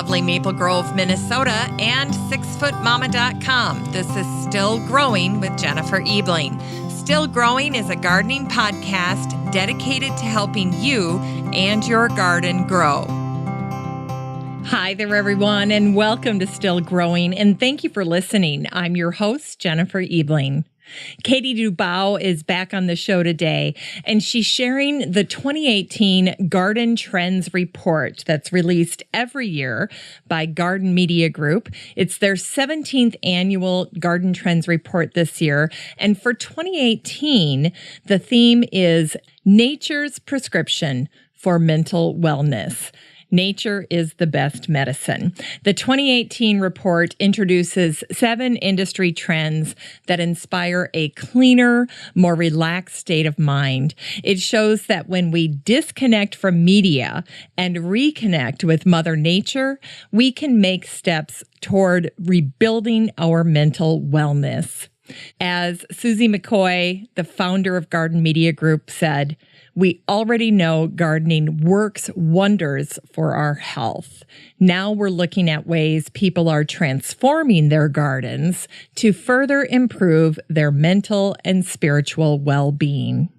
lovely Maple Grove, Minnesota, and 6footmama.com. This is Still Growing with Jennifer Ebling. Still Growing is a gardening podcast dedicated to helping you and your garden grow. Hi there, everyone, and welcome to Still Growing, and thank you for listening. I'm your host, Jennifer Ebling. Katie Dubow is back on the show today, and she's sharing the 2018 Garden Trends Report that's released every year by Garden Media Group. It's their 17th annual Garden Trends Report this year, and for 2018, the theme is Nature's Prescription for Mental Wellness. Nature is the best medicine. The 2018 report introduces 7 industry trends that inspire a cleaner, more relaxed state of mind. It shows that when we disconnect from media and reconnect with Mother Nature, we can make steps toward rebuilding our mental wellness. As Susie McCoy, the founder of Garden Media Group, said, "We already know gardening works wonders for our health. Now we're looking at ways people are transforming their gardens to further improve their mental and spiritual well-being."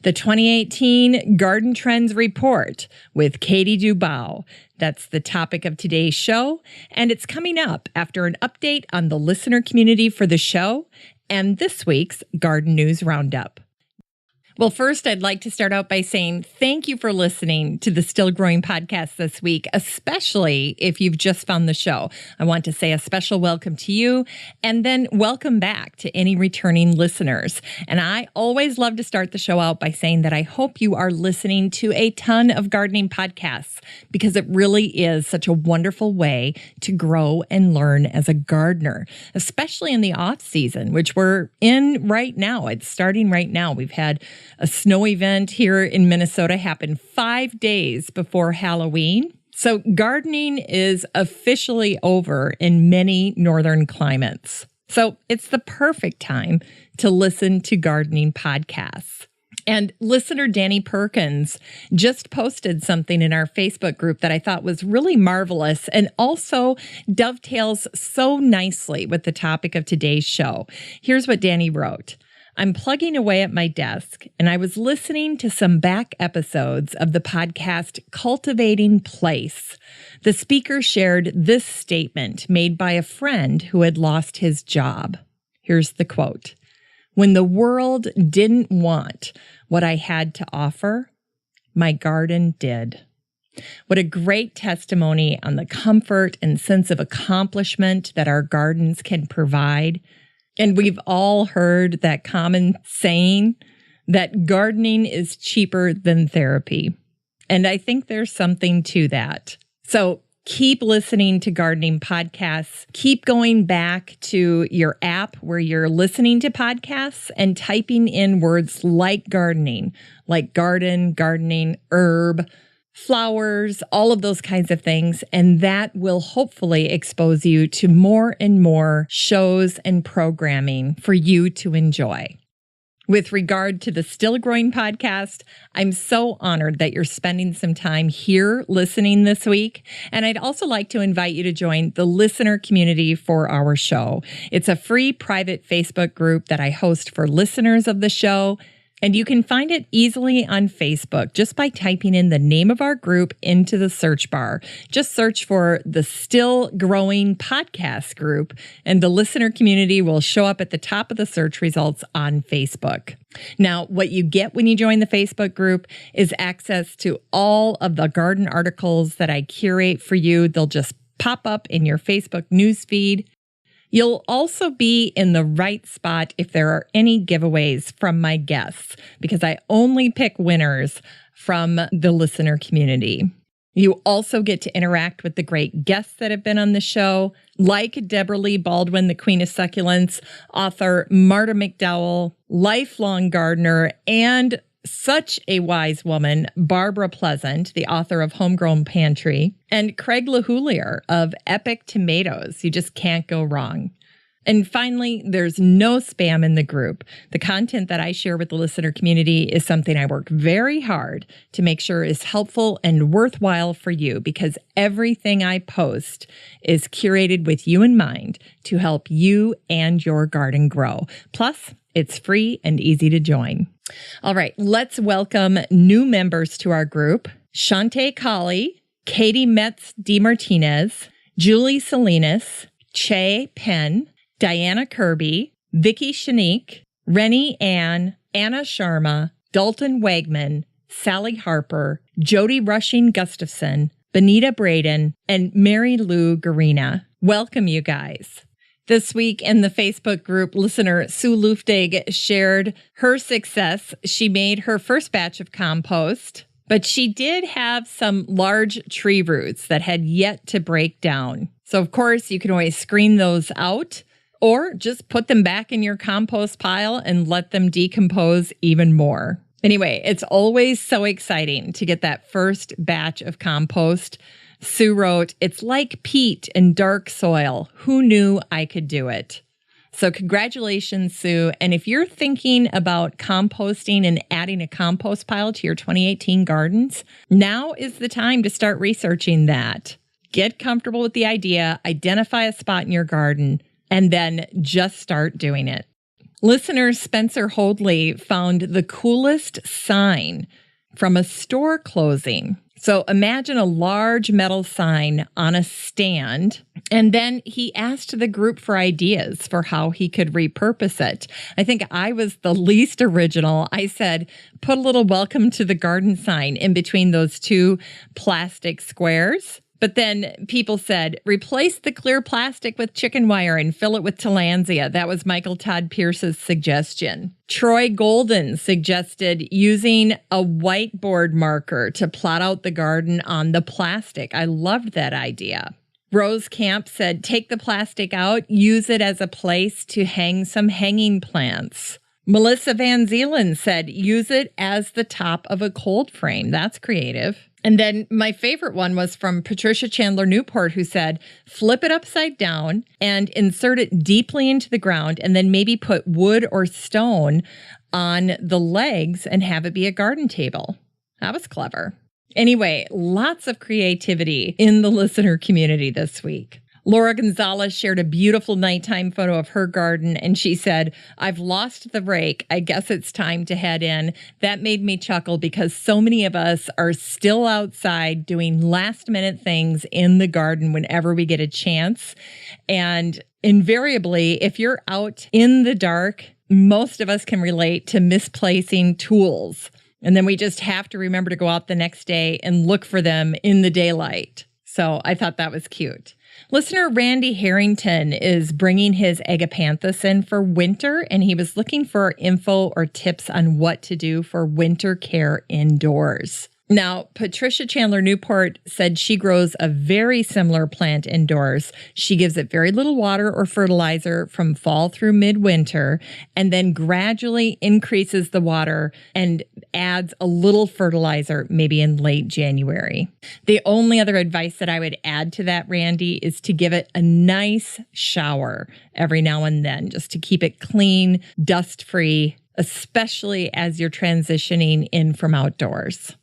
The 2018 Garden Trends Report with Katie Dubow. That's the topic of today's show, and it's coming up after an update on the listener community for the show and this week's Garden News Roundup. Well, first, I'd like to start out by saying thank you for listening to the Still Growing podcast this week, especially if you've just found the show. I want to say a special welcome to you, and then welcome back to any returning listeners. And I always love to start the show out by saying that I hope you are listening to a ton of gardening podcasts, because it really is such a wonderful way to grow and learn as a gardener, especially in the off season, which we're in right now. It's starting right now. We've had a snow event here in Minnesota happen 5 days before Halloween. So gardening is officially over in many northern climates. So it's the perfect time to listen to gardening podcasts. And listener Danny Perkins just posted something in our Facebook group that I thought was really marvelous and also dovetails so nicely with the topic of today's show. Here's what Danny wrote. "I'm plugging away at my desk, and I was listening to some back episodes of the podcast Cultivating Place. The speaker shared this statement made by a friend who had lost his job. Here's the quote. 'When the world didn't want what I had to offer, my garden did.' What a great testimony on the comfort and sense of accomplishment that our gardens can provide. And we've all heard that common saying that gardening is cheaper than therapy. And I think there's something to that. So keep listening to gardening podcasts. Keep going back to your app where you're listening to podcasts and typing in words like gardening, like garden, gardening, herb, flowers, all of those kinds of things, and that will hopefully expose you to more and more shows and programming for you to enjoy. With regard to the Still Growing podcast, I'm so honored that you're spending some time here listening this week, and I'd also like to invite you to join the listener community for our show. It's a free private Facebook group that I host for listeners of the show, and you can find it easily on Facebook just by typing in the name of our group into the search bar. Just search for the Still Growing Podcast group, and the listener community will show up at the top of the search results on Facebook. Now, what you get when you join the Facebook group is access to all of the garden articles that I curate for you. They'll just pop up in your Facebook newsfeed. You'll also be in the right spot if there are any giveaways from my guests, because I only pick winners from the listener community. You also get to interact with the great guests that have been on the show, like Deborah Lee Baldwin, the Queen of Succulents, author Marta McDowell, lifelong gardener, and such a wise woman, Barbara Pleasant, the author of Homegrown Pantry, and Craig LaHoulier of Epic Tomatoes. You just can't go wrong. And finally, there's no spam in the group. The content that I share with the listener community is something I work very hard to make sure is helpful and worthwhile for you, because everything I post is curated with you in mind to help you and your garden grow. Plus, it's free and easy to join. All right, let's welcome new members to our group. Shantae Colley, Katie Metz DeMartinez, Julie Salinas, Che Penn, Diana Kirby, Vicky Shanique, Rennie Ann, Anna Sharma, Dalton Wagman, Sally Harper, Jody Rushing Gustafson, Benita Braden, and Mary Lou Garina. Welcome, you guys. This week in the Facebook group, listener Sue Luftig shared her success. She made her first batch of compost, but she did have some large tree roots that had yet to break down. So, of course, you can always screen those out or just put them back in your compost pile and let them decompose even more. Anyway, it's always so exciting to get that first batch of compost. Sue wrote, "It's like peat and dark soil. Who knew I could do it?" So congratulations, Sue. And if you're thinking about composting and adding a compost pile to your 2018 gardens, now is the time to start researching that. Get comfortable with the idea, identify a spot in your garden, and then just start doing it. Listener Spencer Holdley found the coolest sign from a store closing. So imagine a large metal sign on a stand, and then he asked the group for ideas for how he could repurpose it. I think I was the least original. I said, put a little welcome to the garden sign in between those two plastic squares. But then people said, replace the clear plastic with chicken wire and fill it with tillandsia. That was Michael Todd Pierce's suggestion. Troy Golden suggested using a whiteboard marker to plot out the garden on the plastic. I loved that idea. Rose Camp said, take the plastic out, use it as a place to hang some hanging plants. Melissa Van Zeeland said, use it as the top of a cold frame. That's creative. And then my favorite one was from Patricia Chandler Newport, who said, flip it upside down and insert it deeply into the ground, and then maybe put wood or stone on the legs and have it be a garden table. That was clever. Anyway, lots of creativity in the listener community this week. Laura Gonzalez shared a beautiful nighttime photo of her garden, and she said, I've lost the rake. I guess it's time to head in. That made me chuckle because so many of us are still outside doing last-minute things in the garden whenever we get a chance. And invariably, if you're out in the dark, most of us can relate to misplacing tools. And then we just have to remember to go out the next day and look for them in the daylight. So I thought that was cute. Listener Randy Harrington is bringing his agapanthus in for winter, and he was looking for info or tips on what to do for winter care indoors. Now, Patricia Chandler Newport said she grows a very similar plant indoors. She gives it very little water or fertilizer from fall through midwinter, and then gradually increases the water and adds a little fertilizer maybe in late January. The only other advice that I would add to that, Randy, is to give it a nice shower every now and then, just to keep it clean, dust-free, especially as you're transitioning in from outdoors.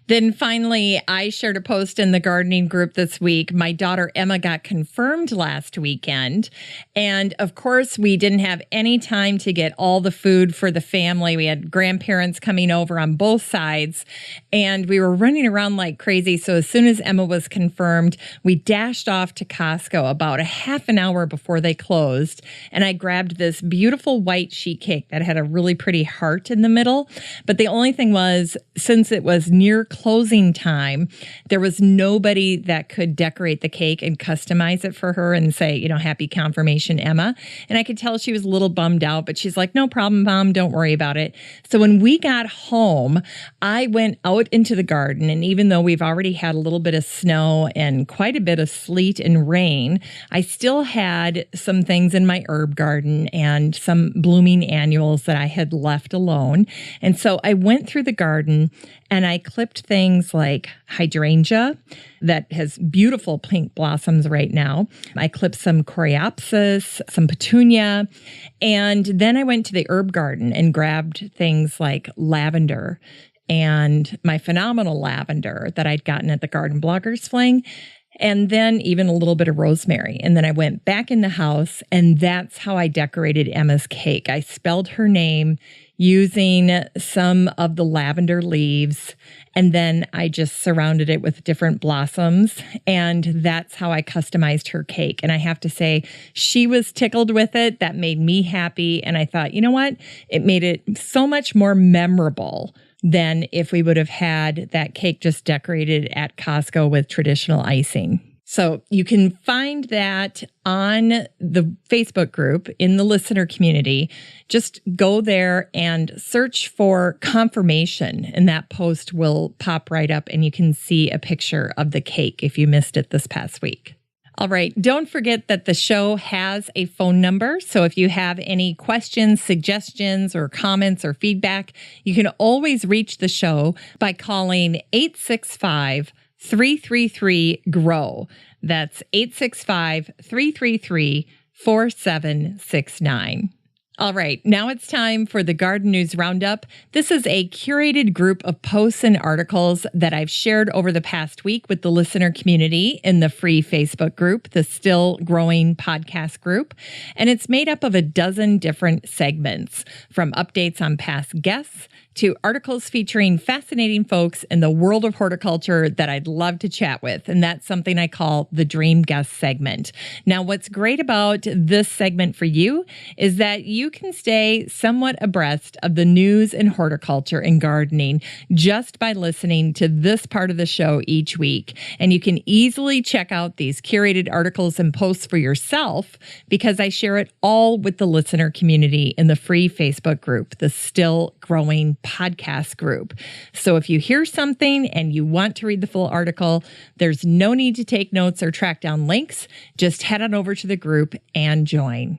Then finally, I shared a post in the gardening group this week. My daughter Emma got confirmed last weekend. And of course, we didn't have any time to get all the food for the family. We had grandparents coming over on both sides, and we were running around like crazy. So as soon as Emma was confirmed, we dashed off to Costco about a half an hour before they closed. And I grabbed this beautiful white sheet cake that had a really pretty heart in the middle. But the only thing was, since it was near closing time, there was nobody that could decorate the cake and customize it for her and say, happy confirmation, Emma. And I could tell she was a little bummed out, but she's like, no problem, Mom, don't worry about it. So when we got home, I went out into the garden, and even though we've already had a little bit of snow and quite a bit of sleet and rain, I still had some things in my herb garden and some blooming annuals that I had left alone. And so I went through the garden and I clipped clipped things like hydrangea that has beautiful pink blossoms right now. I clipped some coreopsis, some petunia, and then I went to the herb garden and grabbed things like lavender and my phenomenal lavender that I'd gotten at the Garden Bloggers Fling, and then even a little bit of rosemary. And then I went back in the house, and that's how I decorated Emma's cake. I spelled her name using some of the lavender leaves, and then I just surrounded it with different blossoms, and that's how I customized her cake. And I have to say, she was tickled with it. That made me happy, and I thought, you know what? It made it so much more memorable than if we would have had that cake just decorated at Costco with traditional icing. So you can find that on the Facebook group in the listener community. Just go there and search for confirmation, and that post will pop right up and you can see a picture of the cake if you missed it this past week. All right, don't forget that the show has a phone number. So if you have any questions, suggestions, or comments or feedback, you can always reach the show by calling 865-333-GROW. That's 865-333-4769. All right, now it's time for the Garden News Roundup. This is a curated group of posts and articles that I've shared over the past week with the listener community in the free Facebook group, the Still Growing podcast group. And it's made up of a dozen different segments, from updates on past guests to articles featuring fascinating folks in the world of horticulture that I'd love to chat with. And that's something I call the Dream Guest segment. Now, what's great about this segment for you is that you can stay somewhat abreast of the news in horticulture and gardening just by listening to this part of the show each week. And you can easily check out these curated articles and posts for yourself because I share it all with the listener community in the free Facebook group, the Still Growing podcast group. So if you hear something and you want to read the full article, there's no need to take notes or track down links. Just head on over to the group and join.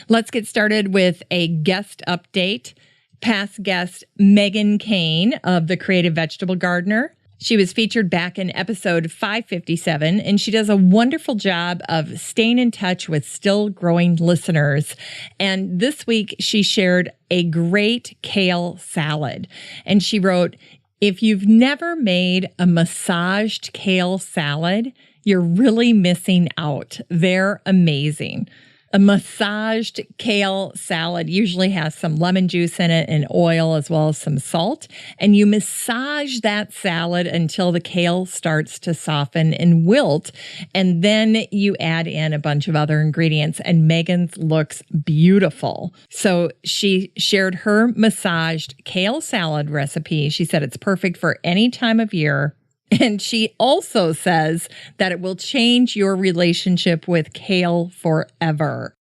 Let's get started with a guest update. Past guest Megan Kane of The Creative Vegetable Gardener. She was featured back in episode 557, and she does a wonderful job of staying in touch with still growing listeners. And this week, she shared a great kale salad. And she wrote, if you've never made a massaged kale salad, you're really missing out. They're amazing. A massaged kale salad usually has some lemon juice in it and oil as well as some salt. And you massage that salad until the kale starts to soften and wilt. And then you add in a bunch of other ingredients. And Megan's looks beautiful. So she shared her massaged kale salad recipe. She said it's perfect for any time of year. And she also says that it will change your relationship with kale forever.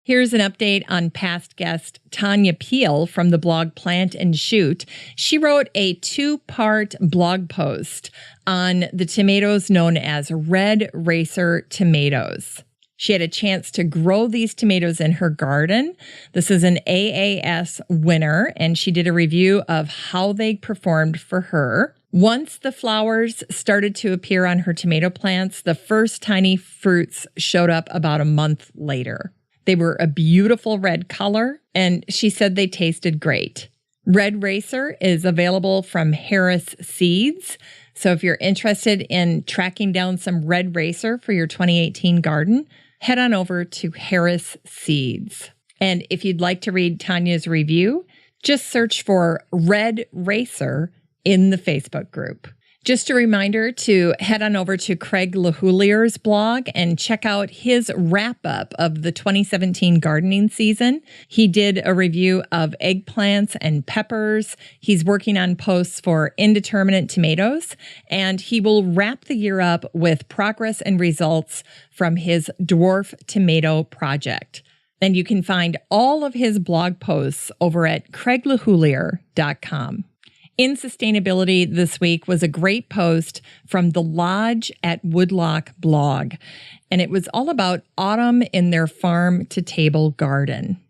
Here's an update on past guest Tanya Peel from the blog Plant and Shoot. She wrote a 2-part blog post on the tomatoes known as Red Racer tomatoes. She had a chance to grow these tomatoes in her garden. This is an AAS winner, and she did a review of how they performed for her. Once the flowers started to appear on her tomato plants, the first tiny fruits showed up about a month later. They were a beautiful red color, and she said they tasted great. Red Racer is available from Harris Seeds. So if you're interested in tracking down some Red Racer for your 2018 garden, head on over to Harris Seeds. And if you'd like to read Tanya's review, just search for Red Racer in the Facebook group. Just a reminder to head on over to Craig LaHoulier's blog and check out his wrap-up of the 2017 gardening season. He did a review of eggplants and peppers. He's working on posts for indeterminate tomatoes, and he will wrap the year up with progress and results from his dwarf tomato project. And you can find all of his blog posts over at CraigLaHoulier.com. In sustainability this week was a great post from the Lodge at Woodlock blog, and it was all about autumn in their farm-to-table garden.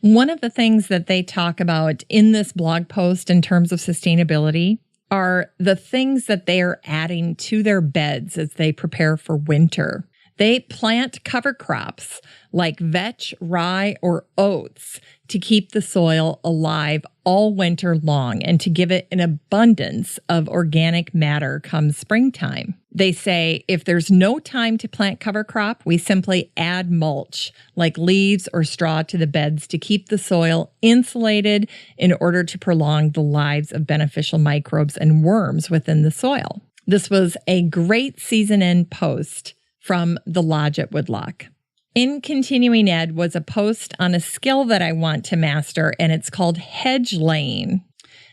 One of the things that they talk about in this blog post in terms of sustainability are the things that they are adding to their beds as they prepare for winter. They plant cover crops like vetch, rye, or oats to keep the soil alive all winter long and to give it an abundance of organic matter come springtime. They say if there's no time to plant cover crop, we simply add mulch like leaves or straw to the beds to keep the soil insulated in order to prolong the lives of beneficial microbes and worms within the soil. This was a great season-end post from the Lodge at Woodlock. In Continuing Ed was a post on a skill that I want to master, and it's called hedge laying.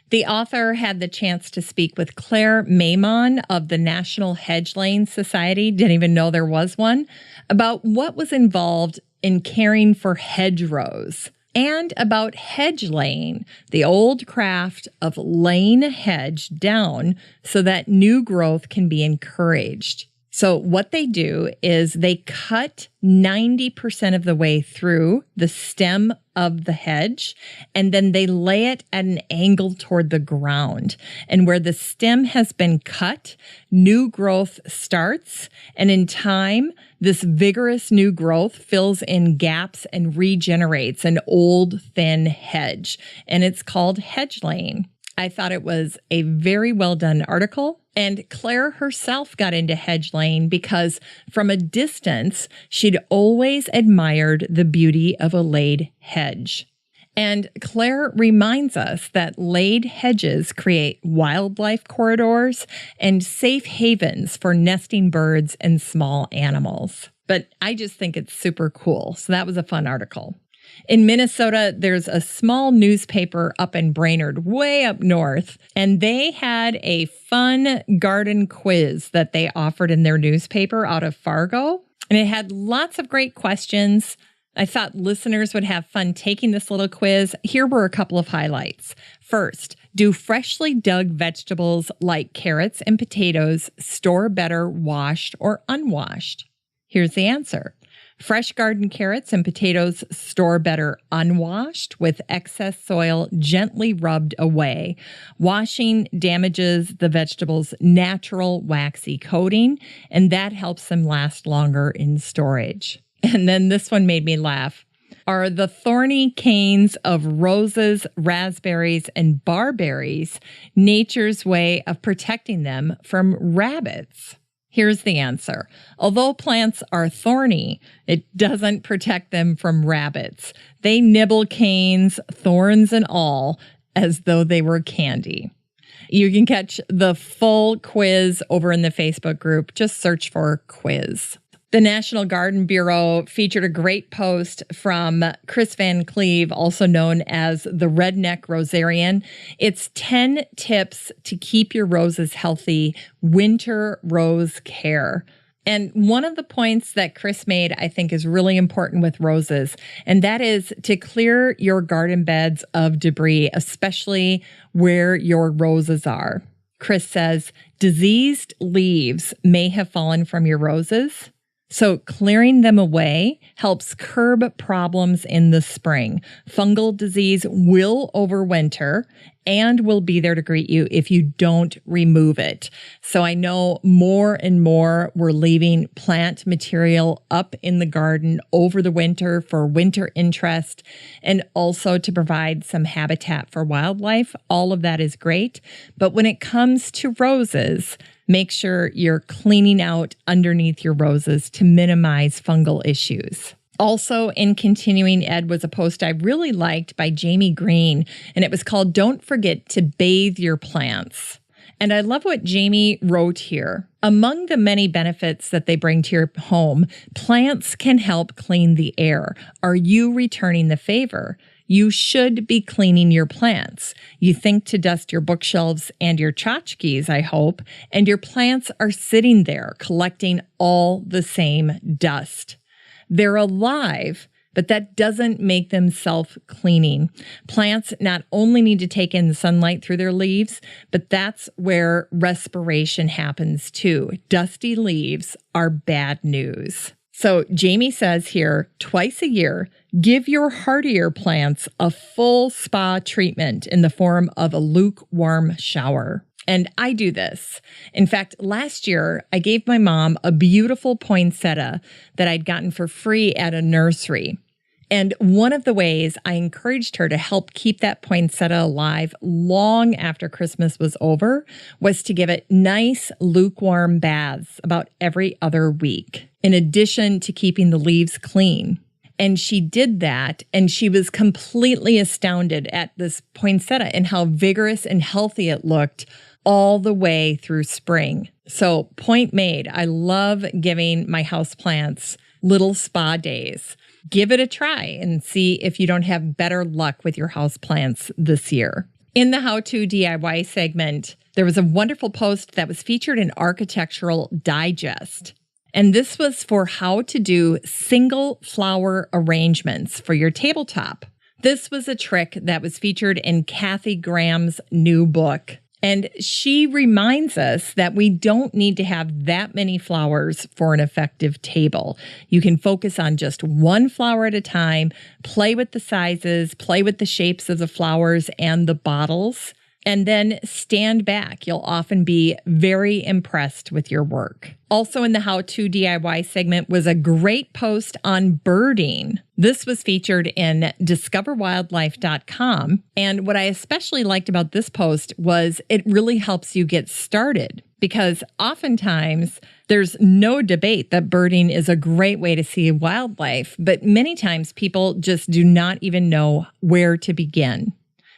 The author had the chance to speak with Claire Maimon of the National Hedge Laying Society, didn't even know there was one, about what was involved in caring for hedgerows, and about hedge laying, the old craft of laying a hedge down so that new growth can be encouraged. So what they do is they cut 90% of the way through the stem of the hedge, and then they lay it at an angle toward the ground. And where the stem has been cut, new growth starts. And in time, this vigorous new growth fills in gaps and regenerates an old, thin hedge. And it's called hedge laying. I thought it was a very well done article. And Claire herself got into hedge laying because from a distance, she'd always admired the beauty of a laid hedge. And Claire reminds us that laid hedges create wildlife corridors and safe havens for nesting birds and small animals. But I just think it's super cool. So that was a fun article. In Minnesota, there's a small newspaper up in Brainerd, way up north, and they had a fun garden quiz that they offered in their newspaper out of Fargo. And it had lots of great questions. I thought listeners would have fun taking this little quiz. Here were a couple of highlights. First, do freshly dug vegetables like carrots and potatoes store better washed or unwashed? Here's the answer. Fresh garden carrots and potatoes store better unwashed with excess soil gently rubbed away. Washing damages the vegetable's natural waxy coating, and that helps them last longer in storage. And then this one made me laugh. Are the thorny canes of roses, raspberries, and barberries nature's way of protecting them from rabbits? Here's the answer. Although plants are thorny, it doesn't protect them from rabbits. They nibble canes, thorns and all, as though they were candy. You can catch the full quiz over in the Facebook group. Just search for quiz. The National Garden Bureau featured a great post from Chris Van Cleve, also known as the Redneck Rosarian. It's 10 tips to keep your roses healthy, winter rose care. And one of the points that Chris made, I think, is really important with roses, and that is to clear your garden beds of debris, especially where your roses are. Chris says, diseased leaves may have fallen from your roses, so clearing them away helps curb problems in the spring. Fungal disease will overwinter and will be there to greet you if you don't remove it. So I know more and more we're leaving plant material up in the garden over the winter for winter interest and also to provide some habitat for wildlife. All of that is great. But when it comes to roses, make sure you're cleaning out underneath your roses to minimize fungal issues. Also in Continuing Ed was a post I really liked by Jamie Green, and it was called Don't Forget to Bathe Your Plants. And I love what Jamie wrote here. Among the many benefits that they bring to your home, plants can help clean the air. Are you returning the favor? You should be cleaning your plants. You think to dust your bookshelves and your tchotchkes, I hope, and your plants are sitting there collecting all the same dust. They're alive, but that doesn't make them self-cleaning. Plants not only need to take in the sunlight through their leaves, but that's where respiration happens too. Dusty leaves are bad news. So Jamie says here, twice a year, give your hardier plants a full spa treatment in the form of a lukewarm shower. And I do this. In fact, last year, I gave my mom a beautiful poinsettia that I'd gotten for free at a nursery. And one of the ways I encouraged her to help keep that poinsettia alive long after Christmas was over was to give it nice, lukewarm baths about every other week, in addition to keeping the leaves clean. And she did that, and she was completely astounded at this poinsettia and how vigorous and healthy it looked all the way through spring. So, point made, I love giving my houseplants little spa days. Give it a try and see if you don't have better luck with your houseplants this year. In the How To DIY segment, there was a wonderful post that was featured in Architectural Digest. And this was for how to do single flower arrangements for your tabletop. This was a trick that was featured in Kathy Graham's new book. And she reminds us that we don't need to have that many flowers for an effective table. You can focus on just one flower at a time, play with the sizes, play with the shapes of the flowers and the bottles, and then stand back. You'll often be very impressed with your work. Also in the How To DIY segment was a great post on birding. This was featured in discoverwildlife.com. And what I especially liked about this post was it really helps you get started, because oftentimes there's no debate that birding is a great way to see wildlife, but many times people just do not even know where to begin.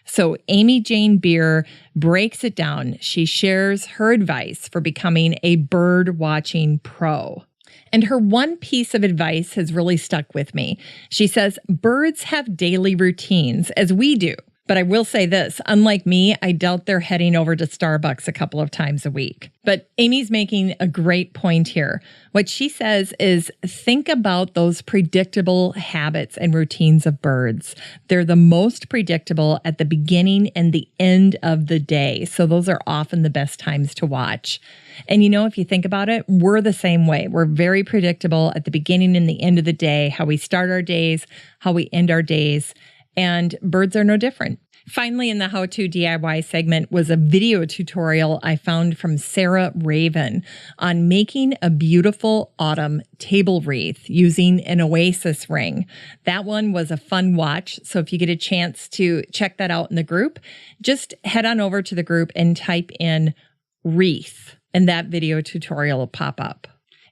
So Amy Jane Beer breaks it down. She shares her advice for becoming a bird watching pro. And her one piece of advice has really stuck with me. She says, birds have daily routines, as we do. But I will say this, unlike me, I doubt they're heading over to Starbucks a couple of times a week. But Amy's making a great point here. What she says is think about those predictable habits and routines of birds. They're the most predictable at the beginning and the end of the day. So those are often the best times to watch. And you know, if you think about it, we're the same way. We're very predictable at the beginning and the end of the day, how we start our days, how we end our days. And birds are no different. Finally, in the How To DIY segment was a video tutorial I found from Sarah Raven on making a beautiful autumn table wreath using an oasis ring. That one was a fun watch. So if you get a chance to check that out in the group, just head on over to the group and type in wreath, and that video tutorial will pop up.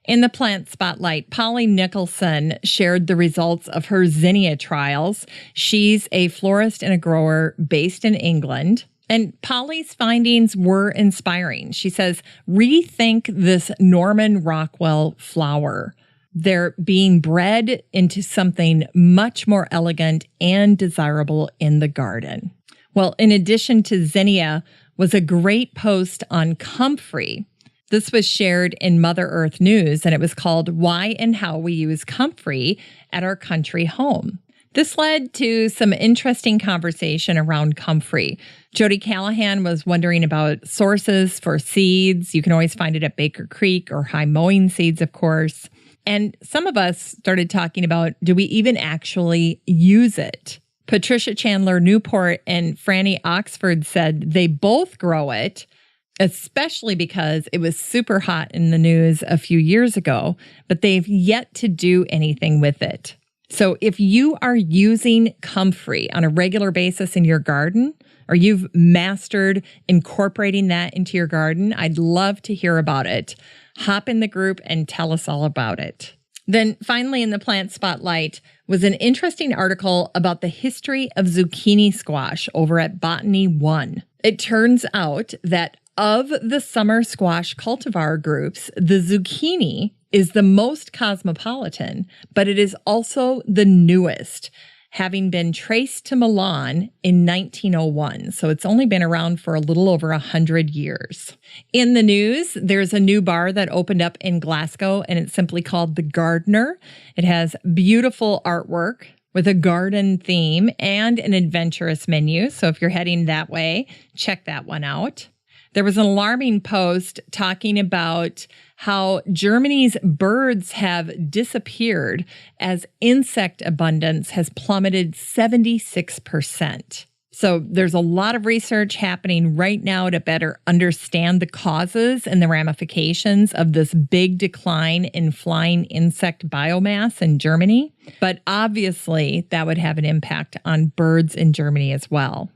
In the plant spotlight, Polly Nicholson shared the results of her zinnia trials. She's a florist and a grower based in England. And Polly's findings were inspiring. She says, rethink this Norman Rockwell flower. They're being bred into something much more elegant and desirable in the garden. Well, in addition to zinnia, was a great post on comfrey. This was shared in Mother Earth News, and it was called Why and How We Use Comfrey at Our Country Home. This led to some interesting conversation around comfrey. Jody Callahan was wondering about sources for seeds. You can always find it at Baker Creek or High Mowing Seeds, of course. And some of us started talking about, do we even actually use it? Patricia Chandler Newport and Franny Oxford said they both grow it, especially because it was super hot in the news a few years ago, but they've yet to do anything with it. So if you are using comfrey on a regular basis in your garden, or you've mastered incorporating that into your garden, I'd love to hear about it. Hop in the group and tell us all about it. Then finally in the plant spotlight was an interesting article about the history of zucchini squash over at Botany One. It turns out that of the summer squash cultivar groups, the zucchini is the most cosmopolitan, but it is also the newest, having been traced to Milan in 1901. So it's only been around for a little over 100 years. In the news, there's a new bar that opened up in Glasgow, and it's simply called The Gardener. It has beautiful artwork with a garden theme and an adventurous menu. So if you're heading that way, check that one out. There was an alarming post talking about how Germany's birds have disappeared as insect abundance has plummeted 76%. So there's a lot of research happening right now to better understand the causes and the ramifications of this big decline in flying insect biomass in Germany. But obviously, that would have an impact on birds in Germany as well.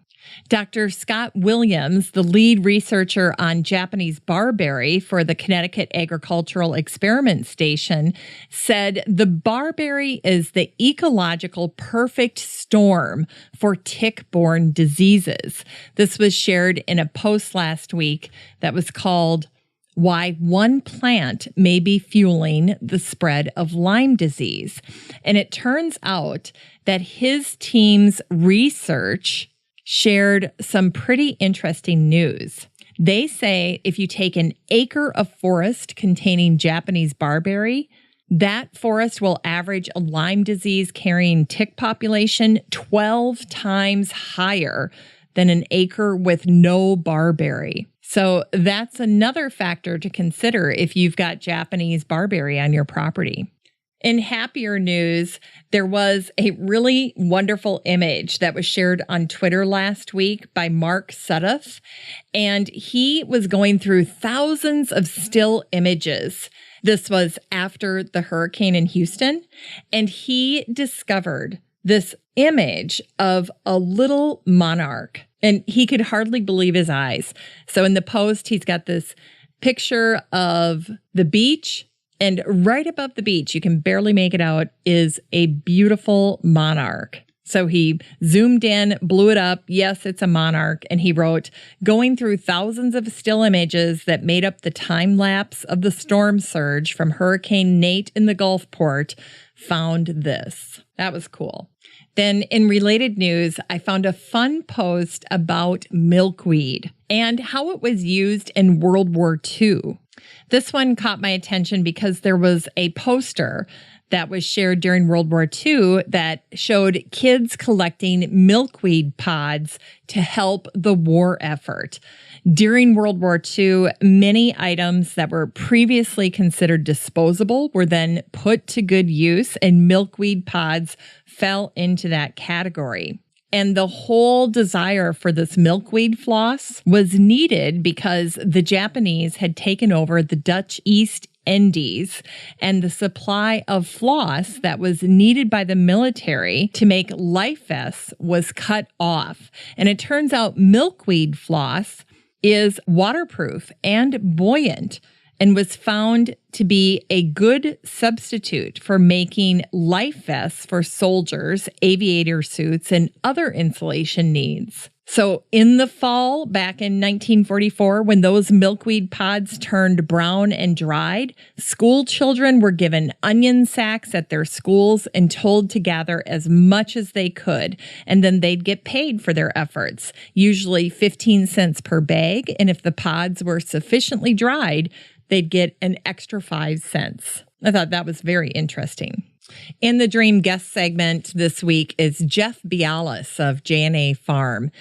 Dr. Scott Williams, the lead researcher on Japanese barberry for the Connecticut Agricultural Experiment Station, said the barberry is the ecological perfect storm for tick-borne diseases. This was shared in a post last week that was called Why One Plant May Be Fueling the Spread of Lyme Disease. And it turns out that his team's research shared some pretty interesting news. They say if you take an acre of forest containing Japanese barberry, that forest will average a Lyme disease carrying tick population 12 times higher than an acre with no barberry. So that's another factor to consider if you've got Japanese barberry on your property. In happier news, there was a really wonderful image that was shared on Twitter last week by Mark Sudduth, and he was going through thousands of still images. This was after the hurricane in Houston, and he discovered this image of a little monarch, and he could hardly believe his eyes. So in the post, he's got this picture of the beach, and right above the beach, you can barely make it out, is a beautiful monarch. So he zoomed in, blew it up. Yes, it's a monarch. And he wrote, going through thousands of still images that made up the time lapse of the storm surge from Hurricane Nate in the Gulfport, found this. That was cool. Then in related news, I found a fun post about milkweed and how it was used in World War II. This one caught my attention because there was a poster that was shared during World War II that showed kids collecting milkweed pods to help the war effort. During World War II, many items that were previously considered disposable were then put to good use, and milkweed pods fell into that category. And the whole desire for this milkweed floss was needed because the Japanese had taken over the Dutch East Indies, and the supply of floss that was needed by the military to make life vests was cut off. And it turns out milkweed floss is waterproof and buoyant, and was found to be a good substitute for making life vests for soldiers, aviator suits, and other insulation needs. So in the fall, back in 1944, when those milkweed pods turned brown and dried, school children were given onion sacks at their schools and told to gather as much as they could, and then they'd get paid for their efforts, usually 15 cents per bag, and if the pods were sufficiently dried, they'd get an extra 5 cents. I thought that was very interesting. In the Dream Guest segment this week is Jeff Bialis of J&A Farm.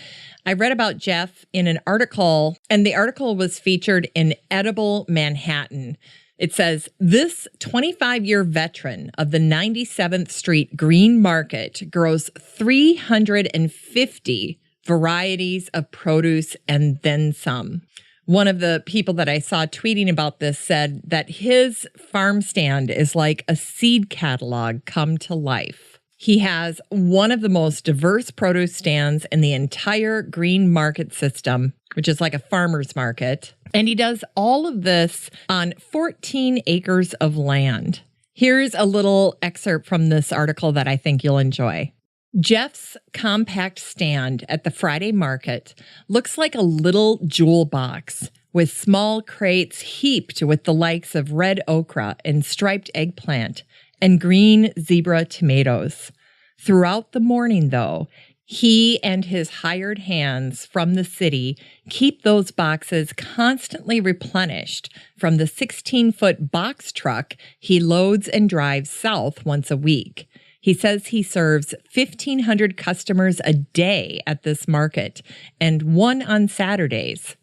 I read about Jeff in an article, and the article was featured in Edible Manhattan. It says, this 25-year veteran of the 97th Street Green Market grows 350 varieties of produce and then some. One of the people that I saw tweeting about this said that his farm stand is like a seed catalog come to life. He has one of the most diverse produce stands in the entire green market system, which is like a farmer's market. And he does all of this on 14 acres of land. Here's a little excerpt from this article that I think you'll enjoy. Jeff's compact stand at the Friday market looks like a little jewel box with small crates heaped with the likes of red okra and striped eggplant and green zebra tomatoes. Throughout the morning, though, he and his hired hands from the city keep those boxes constantly replenished from the 16-foot box truck he loads and drives south once a week. He says he serves 1,500 customers a day at this market and one on Saturdays.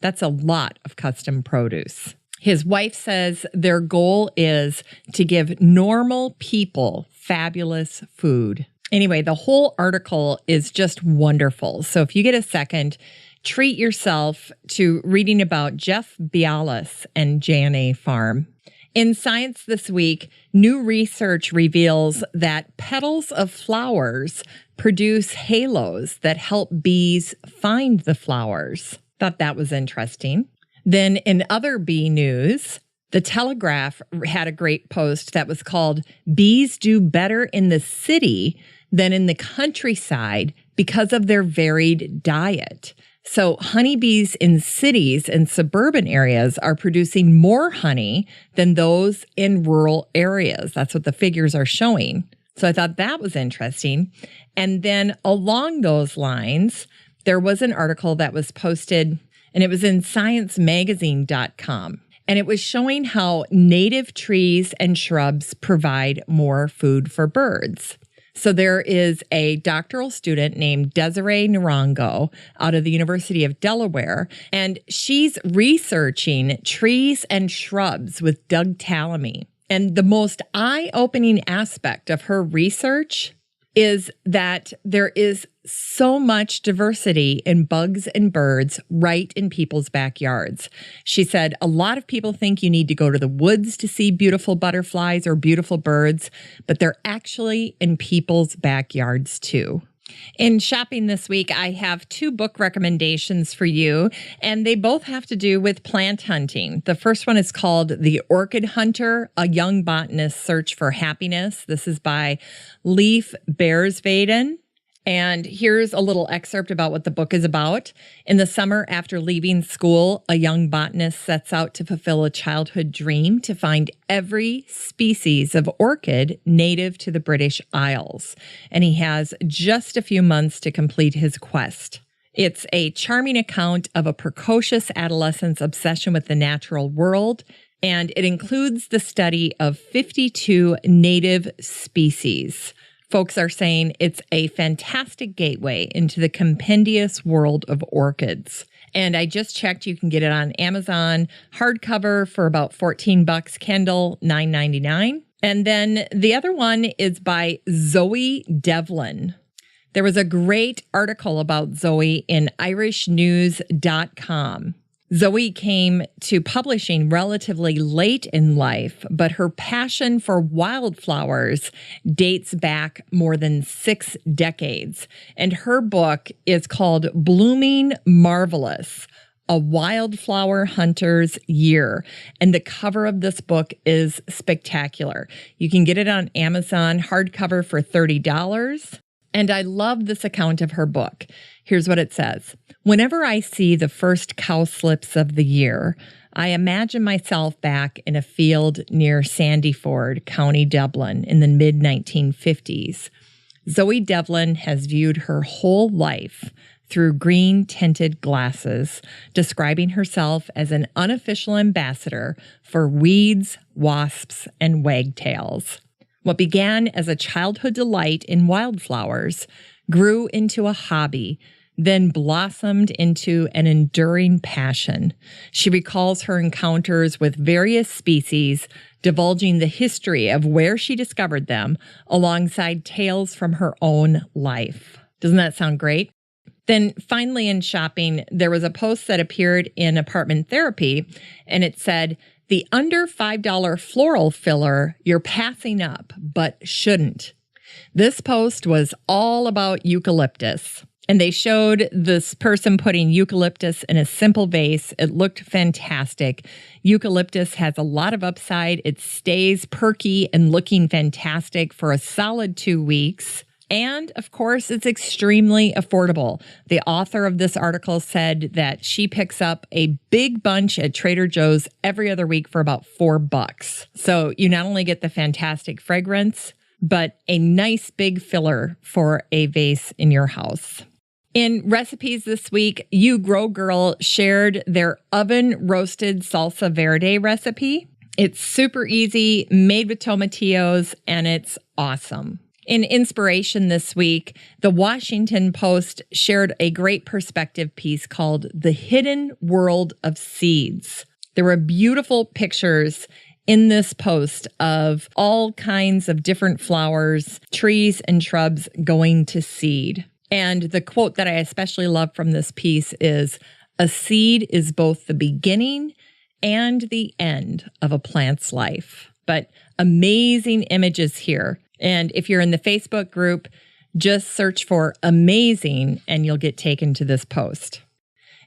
That's a lot of custom produce. His wife says their goal is to give normal people fabulous food. Anyway, the whole article is just wonderful. So if you get a second, treat yourself to reading about Jeff Bialis and J&A Farm. In Science this week, new research reveals that petals of flowers produce halos that help bees find the flowers. Thought that was interesting. Then in other bee news, The Telegraph had a great post that was called "Bees Do Better in the City Than in the Countryside Because of Their Varied Diet." So honeybees in cities and suburban areas are producing more honey than those in rural areas. That's what the figures are showing. So I thought that was interesting. And then along those lines, there was an article that was posted, and it was in sciencemagazine.com. And it was showing how native trees and shrubs provide more food for birds. So there is a doctoral student named Desiree Narango out of the University of Delaware, and she's researching trees and shrubs with Doug Tallamy. And the most eye-opening aspect of her research is that there is so much diversity in bugs and birds right in people's backyards. She said, a lot of people think you need to go to the woods to see beautiful butterflies or beautiful birds, but they're actually in people's backyards too. In shopping this week, I have 2 book recommendations for you, and they both have to do with plant hunting. The first one is called The Orchid Hunter, A Young Botanist's Search for Happiness. This is by Leif Beersveden. And here's a little excerpt about what the book is about. In the summer after leaving school, a young botanist sets out to fulfill a childhood dream to find every species of orchid native to the British Isles. And he has just a few months to complete his quest. It's a charming account of a precocious adolescent's obsession with the natural world, and it includes the study of 52 native species. Folks are saying it's a fantastic gateway into the compendious world of orchids. And I just checked, you can get it on Amazon, hardcover for about $14, Kindle $9.99. And then the other one is by Zoe Devlin. There was a great article about Zoe in irishnews.com. Zoe came to publishing relatively late in life, but her passion for wildflowers dates back more than 6 decades. And her book is called Blooming Marvelous, A Wildflower Hunter's Year. And the cover of this book is spectacular. You can get it on Amazon, hardcover for $30. And I love this account of her book. Here's what it says. Whenever I see the first cowslips of the year, I imagine myself back in a field near Sandyford, County Dublin, in the mid-1950s. Zoe Devlin has viewed her whole life through green-tinted glasses, describing herself as an unofficial ambassador for weeds, wasps, and wagtails. What began as a childhood delight in wildflowers grew into a hobby, then blossomed into an enduring passion. She recalls her encounters with various species, divulging the history of where she discovered them, alongside tales from her own life. Doesn't that sound great? Then finally in shopping, there was a post that appeared in Apartment Therapy, and it said, "The under $5 floral filler you're passing up, but shouldn't." This post was all about eucalyptus. And they showed this person putting eucalyptus in a simple vase. It looked fantastic. Eucalyptus has a lot of upside. It stays perky and looking fantastic for a solid 2 weeks. And of course, it's extremely affordable. The author of this article said that she picks up a big bunch at Trader Joe's every other week for about $4. So you not only get the fantastic fragrance, but a nice big filler for a vase in your house. In recipes this week, You Grow Girl shared their oven-roasted salsa verde recipe. It's super easy, made with tomatillos, and it's awesome. In inspiration this week, the Washington Post shared a great perspective piece called The Hidden World of Seeds. There were beautiful pictures in this post of all kinds of different flowers, trees, and shrubs going to seed. And the quote that I especially love from this piece is, "A seed is both the beginning and the end of a plant's life." But amazing images here. And if you're in the Facebook group, just search for "amazing" and you'll get taken to this post.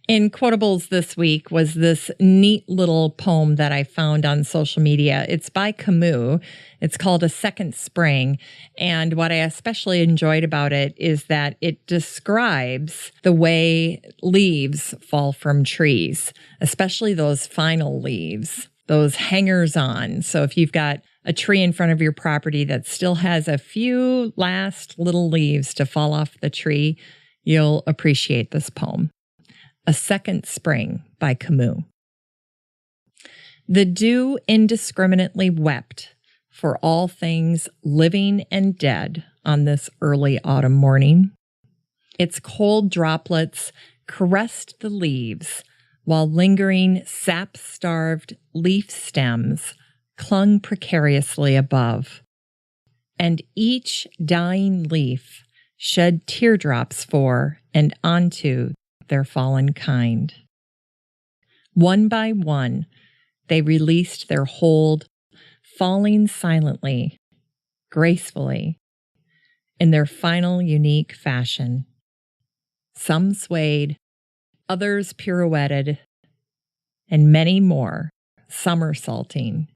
In Quotables this week was this neat little poem that I found on social media. It's by Camus. It's called "A Second Spring." And what I especially enjoyed about it is that it describes the way leaves fall from trees, especially those final leaves, those hangers on. So if you've got a tree in front of your property that still has a few last little leaves to fall off the tree, you'll appreciate this poem. "A Second Spring" by Camus. The dew indiscriminately wept for all things living and dead on this early autumn morning. Its cold droplets caressed the leaves, while lingering sap-starved leaf stems clung precariously above. And each dying leaf shed teardrops for and onto their fallen kind. One by one, they released their hold, falling silently, gracefully, in their final unique fashion. Some swayed, others pirouetted, and many more somersaulting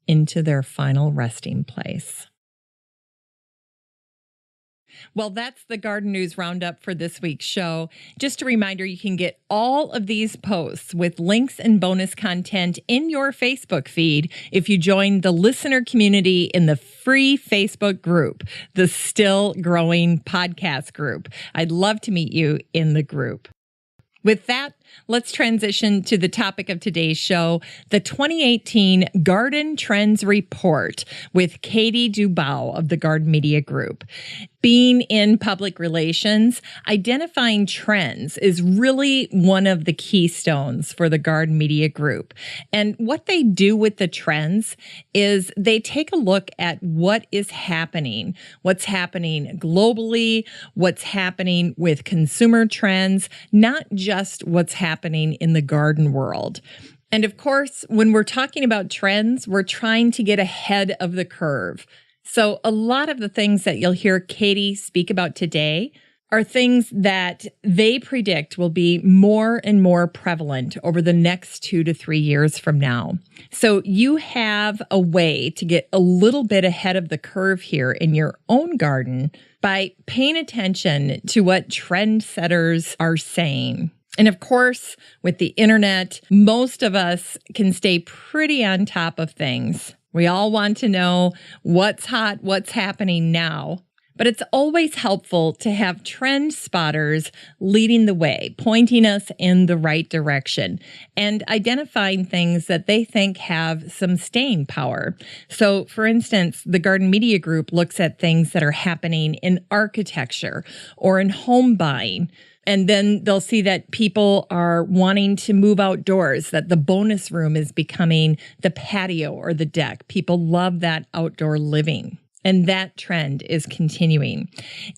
into their final resting place. Well, that's the Garden News Roundup for this week's show. Just a reminder, you can get all of these posts with links and bonus content in your Facebook feed if you join the listener community in the free Facebook group, the Still Growing Podcast group. I'd love to meet you in the group. With that, let's transition to the topic of today's show, the 2018 Garden Trends Report with Katie Dubow of the Garden Media Group. Being in public relations, identifying trends is really one of the keystones for the Garden Media Group. And what they do with the trends is they take a look at what is happening, what's happening globally, what's happening with consumer trends, not just what's happening in the garden world. And of course, when we're talking about trends, we're trying to get ahead of the curve. So a lot of the things that you'll hear Katie speak about today are things that they predict will be more and more prevalent over the next 2 to 3 years from now. So you have a way to get a little bit ahead of the curve here in your own garden by paying attention to what trendsetters are saying. And of course, with the internet, most of us can stay pretty on top of things. We all want to know what's hot, what's happening now. But it's always helpful to have trend spotters leading the way, pointing us in the right direction, and identifying things that they think have some staying power. So, for instance, the Garden Media Group looks at things that are happening in architecture or in home buying. And then they'll see that people are wanting to move outdoors, that the bonus room is becoming the patio or the deck. People love that outdoor living. And that trend is continuing.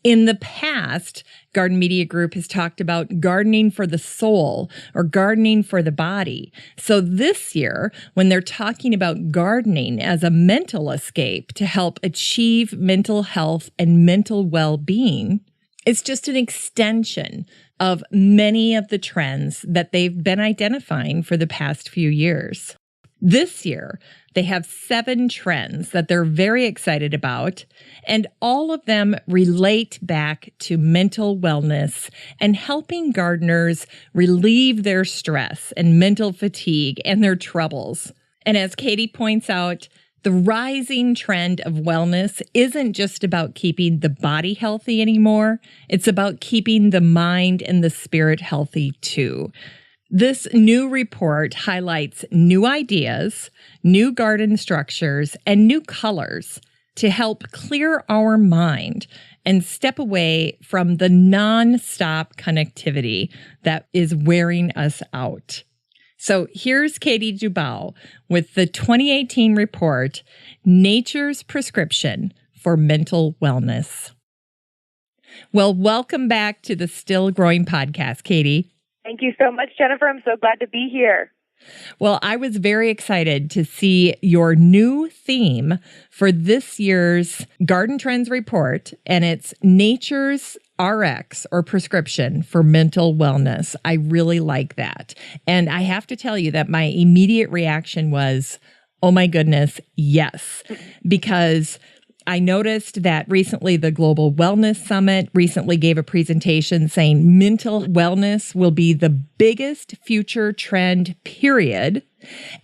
In the past, Garden Media Group has talked about gardening for the soul or gardening for the body. So this year, when they're talking about gardening as a mental escape to help achieve mental health and mental well-being, it's just an extension of many of the trends that they've been identifying for the past few years. This year, they have 7 trends that they're very excited about, and all of them relate back to mental wellness and helping gardeners relieve their stress and mental fatigue and their troubles. And as Katie points out, the rising trend of wellness isn't just about keeping the body healthy anymore. It's about keeping the mind and the spirit healthy too. This new report highlights new ideas, new garden structures, and new colors to help clear our mind and step away from the non-stop connectivity that is wearing us out. So here's Katie Dubow with the 2018 report, Nature's Prescription for Mental Wellness. Well, welcome back to the Still Growing podcast, Katie. Thank you so much, Jennifer. I'm so glad to be here. Well, I was very excited to see your new theme for this year's Garden Trends report, and it's Nature's RX or prescription for mental wellness. I really like that. And I have to tell you that my immediate reaction was, oh my goodness, yes, because I noticed that recently the Global Wellness Summit recently gave a presentation saying mental wellness will be the biggest future trend, period.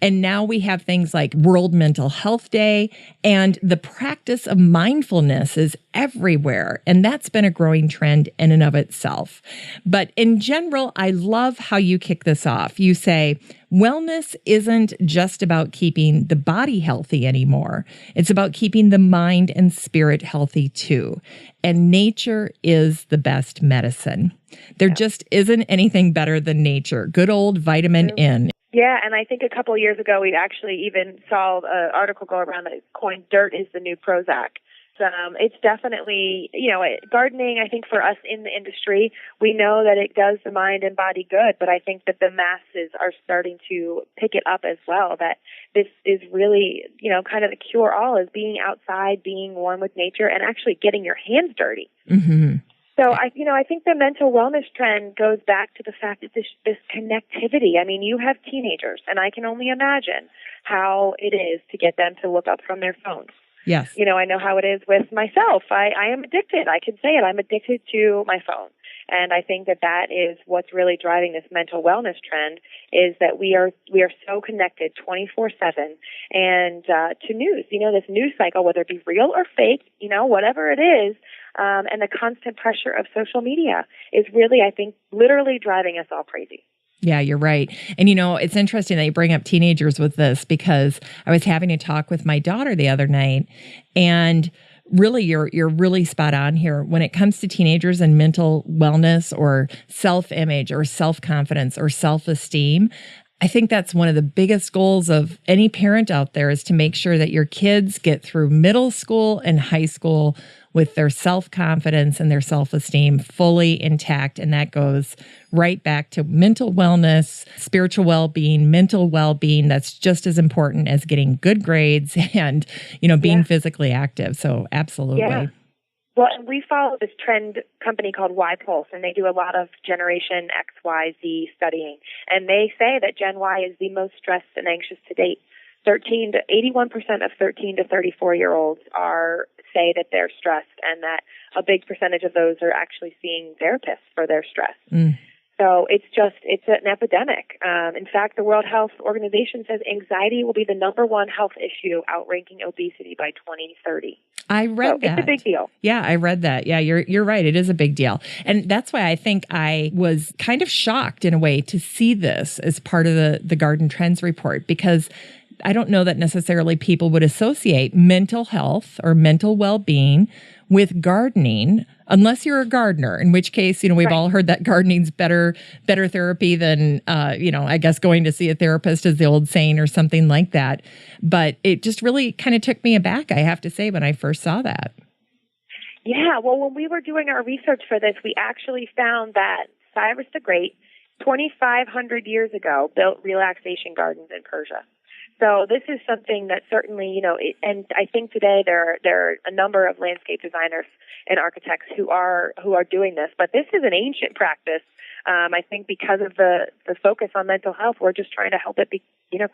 And now we have things like World Mental Health Day, and the practice of mindfulness is everywhere. And that's been a growing trend in and of itself. But in general, I love how you kick this off. You say, wellness isn't just about keeping the body healthy anymore. It's about keeping the mind and spirit healthy too. And nature is the best medicine. There just isn't anything better than nature. Good old vitamin N. Yeah, and I think a couple of years ago, we actually even saw an article go around that coined dirt is the new Prozac. It's definitely, gardening, I think for us in the industry, we know that it does the mind and body good, but I think that the masses are starting to pick it up as well, that this is really, kind of the cure-all is being outside, being one with nature, and actually getting your hands dirty. Mm-hmm. So I think the mental wellness trend goes back to the fact that this connectivity. I mean, you have teenagers, and I can only imagine how it is to get them to look up from their phones. Yes. I know how it is with myself. I am addicted. I can say it. I'm addicted to my phone. And I think that is what's really driving this mental wellness trend is that we are so connected 24/7 and to news. This news cycle, whether it be real or fake, whatever it is, and the constant pressure of social media is really, I think, literally driving us all crazy. Yeah, you're right. And it's interesting that you bring up teenagers with this because I was having a talk with my daughter the other night, and really you're really spot on here. When it comes to teenagers and mental wellness or self-image or self-confidence or self-esteem, I think that's one of the biggest goals of any parent out there is to make sure that your kids get through middle school and high school with their self-confidence and their self-esteem fully intact. And that goes right back to mental wellness, spiritual well-being, mental well-being. That's just as important as getting good grades and, being physically active. So absolutely. Yeah. Well, and we follow this trend company called Y-Pulse, and they do a lot of Generation X, Y, Z studying. And they say that Gen Y is the most stressed and anxious to date. 81% of 13 to 34-year-olds say that they're stressed, and that a big percentage of those are actually seeing therapists for their stress. Mm. So it's an epidemic. In fact, the World Health Organization says anxiety will be the number one health issue, outranking obesity by 2030. I read that. It's a big deal. Yeah, I read that. Yeah, you're right. It is a big deal. And that's why I think I was kind of shocked in a way to see this as part of the Garden Trends report, because I don't know that necessarily people would associate mental health or mental well-being with gardening, unless you're a gardener, in which case, we've all heard that gardening's better therapy than, I guess going to see a therapist is the old saying or something like that. But it just really kind of took me aback, I have to say, when I first saw that. Yeah, well, when we were doing our research for this, we actually found that Cyrus the Great, 2,500 years ago, built relaxation gardens in Persia. So this is something that certainly, and I think today there are a number of landscape designers and architects who are doing this. But this is an ancient practice. I think because of the focus on mental health, we're just trying to help it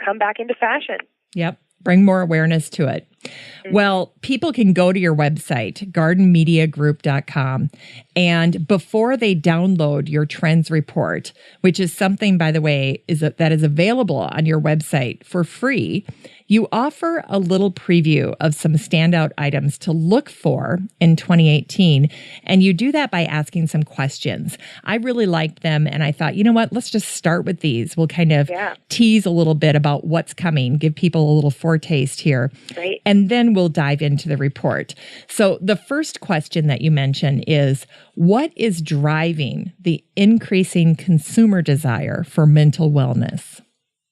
come back into fashion. Yep. Bring more awareness to it. Mm-hmm. Well, people can go to your website, gardenmediagroup.com, and before they download your trends report, which is something, by the way, that is available on your website for free, you offer a little preview of some standout items to look for in 2018, and you do that by asking some questions. I really liked them, and I thought, let's just start with these. We'll kind of tease a little bit about what's coming, give people a little foretaste here. Great. And then we'll dive into the report. So the first question that you mentioned is, what is driving the increasing consumer desire for mental wellness?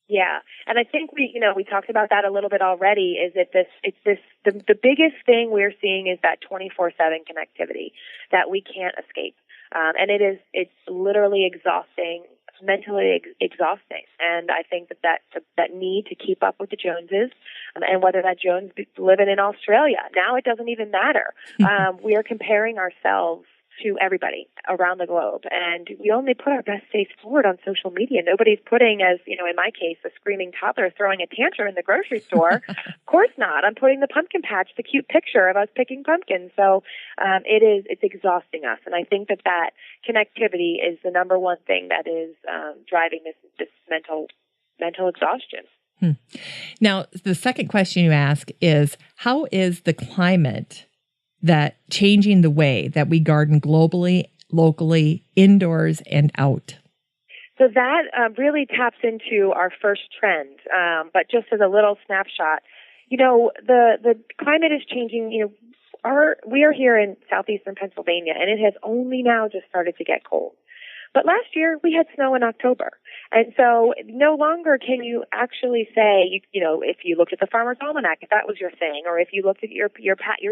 Yeah, and I think we talked about that a little bit already. Is that the biggest thing we're seeing is that 24/7 connectivity that we can't escape, and it's literally exhausting, mentally exhausting. And I think that need to keep up with the Joneses, and whether that Jones be living in Australia now, it doesn't even matter. We are comparing ourselves to everybody around the globe. And we only put our best face forward on social media. Nobody's putting, as in my case, a screaming toddler throwing a tantrum in the grocery store. Of course not. I'm putting the pumpkin patch, the cute picture of us picking pumpkins. So it's exhausting us. And I think that connectivity is the number one thing that is driving this mental exhaustion. Now, the second question you ask is, how is the climate that changing the way that we garden globally, locally, indoors, and out? So that really taps into our first trend. But just as a little snapshot, the climate is changing. We are here in southeastern Pennsylvania, and it has only now just started to get cold. But last year we had snow in October. And so no longer can you actually say, if you looked at the Farmer's Almanac, if that was your thing, or if you looked at your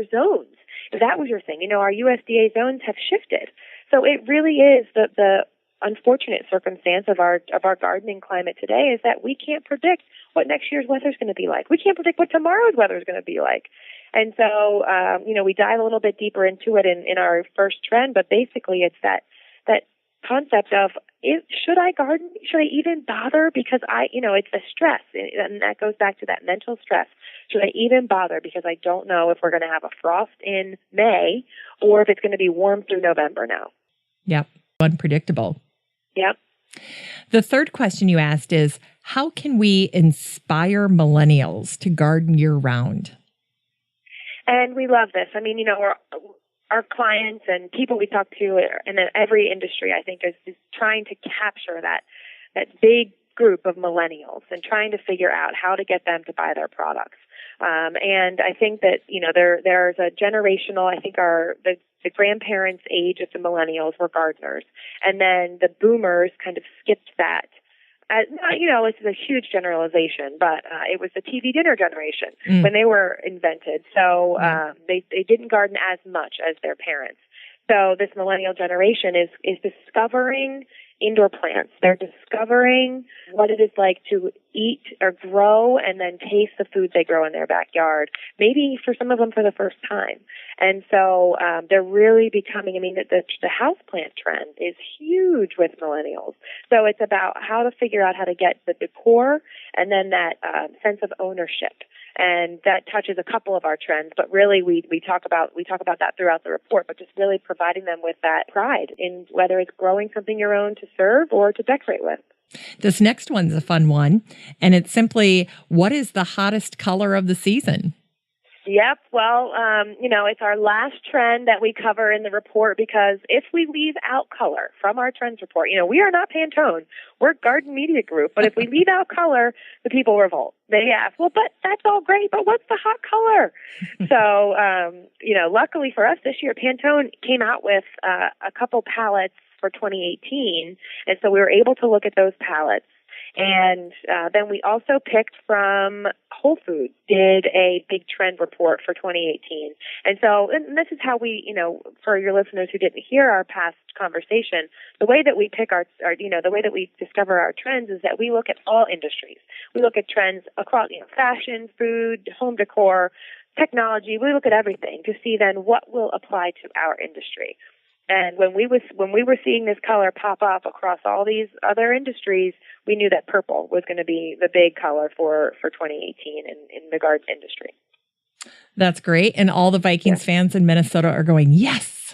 zones, if that was your thing, our USDA zones have shifted. So it really is the unfortunate circumstance of our gardening climate today is that we can't predict what next year's weather is going to be like. We can't predict what tomorrow's weather is going to be like. And so, we dive a little bit deeper into it in our first trend, but basically it's that concept of, should I garden? Should I even bother? Because it's the stress, and that goes back to that mental stress. Should I even bother? Because I don't know if we're going to have a frost in May or if it's going to be warm through November now. Yep. Unpredictable. Yep. The third question you asked is, how can we inspire millennials to garden year-round? And we love this. Our clients and people we talk to in every industry, I think, is trying to capture that big group of millennials and trying to figure out how to get them to buy their products. And I think that, there's a generational, I think the grandparents' age of the millennials were gardeners. And then the boomers kind of skipped that. This is a huge generalization, but it was the TV dinner generation when they were invented. So they didn't garden as much as their parents. So this millennial generation is discovering indoor plants. They're discovering what it is like to eat or grow and then taste the food they grow in their backyard, maybe for some of them for the first time. And so they're really becoming, the houseplant trend is huge with millennials. So it's about how to figure out how to get the decor and then that sense of ownership. And that touches a couple of our trends, but really we talk about that throughout the report, but just really providing them with that pride in whether it's growing something your own to serve or to decorate with. This next one's a fun one, and it's simply, what is the hottest color of the season? Yep. Well, it's our last trend that we cover in the report, because if we leave out color from our trends report, we are not Pantone. We're Garden Media Group. But if we leave out color, the people revolt. They ask, well, but that's all great, but what's the hot color? So, luckily for us this year, Pantone came out with a couple palettes for 2018. And so we were able to look at those palettes. And then we also picked from Whole Foods, did a big trend report for 2018. And so, and this is how we, for your listeners who didn't hear our past conversation, the way that we pick the way that we discover our trends is that we look at all industries. We look at trends across, fashion, food, home decor, technology. We look at everything to see then what will apply to our industry. And when we were seeing this color pop up across all these other industries, we knew that purple was going to be the big color for 2018 in the garden industry. That's great. And all the Vikings fans in Minnesota are going, yes.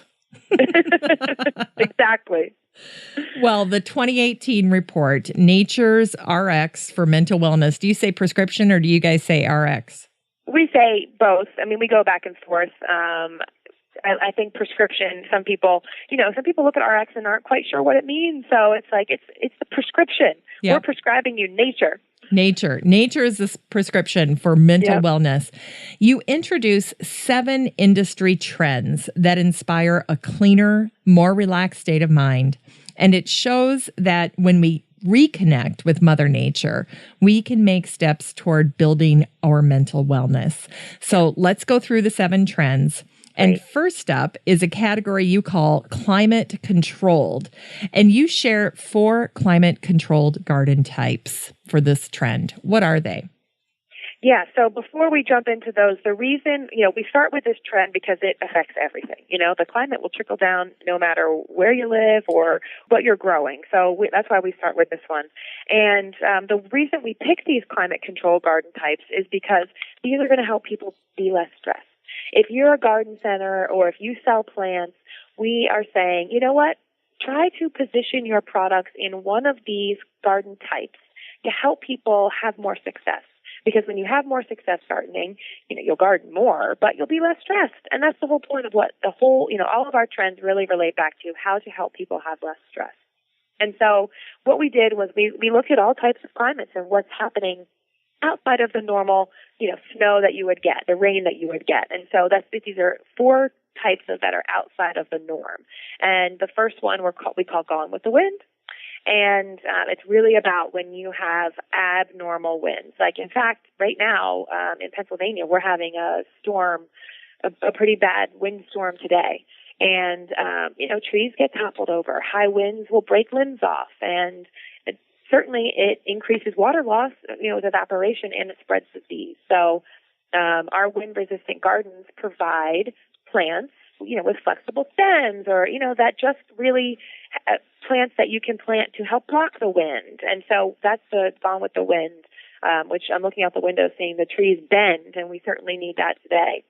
Exactly. Well, the 2018 report, Nature's RX for Mental Wellness. Do you say prescription or do you guys say RX? We say both. We go back and forth. I think prescription, some people look at RX and aren't quite sure what it means. So it's like, it's the prescription. Yep. We're prescribing you nature. Nature is this prescription for mental wellness. You introduce 7 industry trends that inspire a cleaner, more relaxed state of mind. And it shows that when we reconnect with Mother Nature, we can make steps toward building our mental wellness. So let's go through the 7 trends. And first up is a category you call climate controlled. And you share 4 climate controlled garden types for this trend. What are they? Yeah, so before we jump into those, the reason, we start with this trend because it affects everything. The climate will trickle down no matter where you live or what you're growing. So that's why we start with this one. And the reason we pick these climate-controlled garden types is because these are going to help people be less stressed. If you're a garden center or if you sell plants, we are saying, you know what? Try to position your products in one of these garden types to help people have more success. Because when you have more success gardening, you'll garden more, but you'll be less stressed. And that's the whole point of what all of our trends really relate back to, how to help people have less stress. And so what we did was we looked at all types of climates and what's happening outside of the normal, snow that you would get, the rain that you would get. And so these are 4 types that are outside of the norm. And the first one we call Gone with the Wind. And it's really about when you have abnormal winds. Like, in fact, right now in Pennsylvania, we're having a storm, a pretty bad windstorm today. And, trees get toppled over. High winds will break limbs off. And certainly it increases water loss, with evaporation, and it spreads disease. So our wind-resistant gardens provide plants, with flexible stems or, that just really plants that you can plant to help block the wind. And so that's the Gone with the Wind, which I'm looking out the window seeing the trees bend, and we certainly need that today.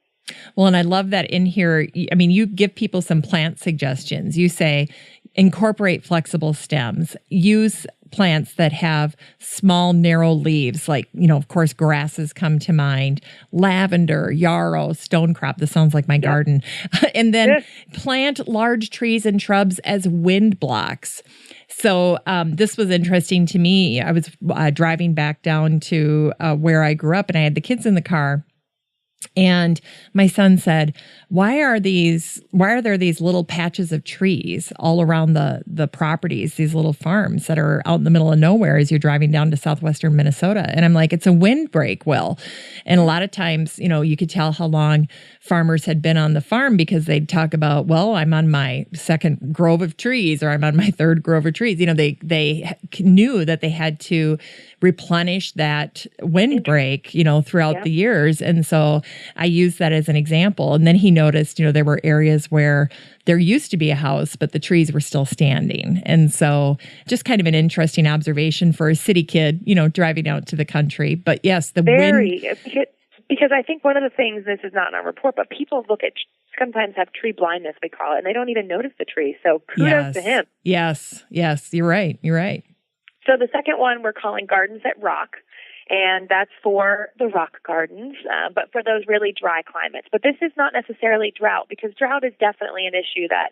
Well, and I love that in here. I mean, you give people some plant suggestions. You say incorporate flexible stems, use plants that have small, narrow leaves, like, of course, grasses come to mind, lavender, yarrow, stonecrop. This sounds like my garden. And then plant large trees and shrubs as wind blocks. So this was interesting to me. I was driving back down to where I grew up, and I had the kids in the car. And my son said, why are there these little patches of trees all around the properties, these little farms that are out in the middle of nowhere as you're driving down to southwestern Minnesota? And I'm like, it's a windbreak, Will. And a lot of times, you could tell how long farmers had been on the farm because they'd talk about, well, I'm on my 2nd grove of trees or I'm on my 3rd grove of trees. They knew that they had to replenish that windbreak, throughout the years. And so I used that as an example. And then he noticed, there were areas where there used to be a house, but the trees were still standing. And so just kind of an interesting observation for a city kid, driving out to the country. But yes, wind. Because I think one of the things, this is not in our report, but people sometimes have tree blindness, we call it, and they don't even notice the tree. So kudos to him. Yes, you're right. So the second one we're calling Gardens that Rock, and that's for the rock gardens, but for those really dry climates. But this is not necessarily drought, because drought is definitely an issue that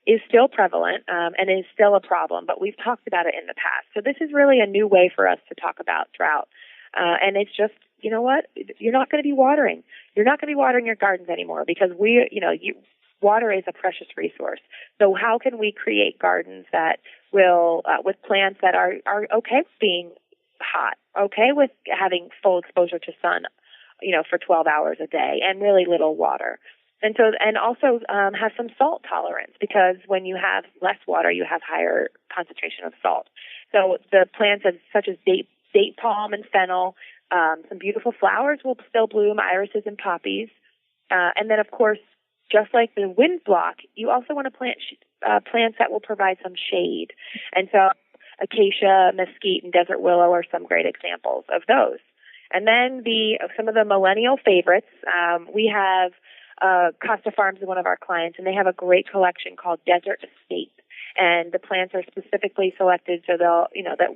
is still prevalent and is still a problem, but we've talked about it in the past. So this is really a new way for us to talk about drought. And it's just, you know what? You're not going to be watering. You're not going to be watering your gardens anymore because water is a precious resource. So how can we create gardens that will, with plants that are okay with being hot, okay with having full exposure to sun, for 12 hours a day and really little water. And also have some salt tolerance, because when you have less water, you have higher concentration of salt. So the plants such as date palm and fennel, some beautiful flowers will still bloom, irises and poppies. And then, of course, just like the wind block, you also want to plant plants that will provide some shade. And so acacia, mesquite, and desert willow are some great examples of those. And then some of the millennial favorites, we have Costa Farms is one of our clients, and they have a great collection called Desert Escape. And the plants are specifically selected so they'll,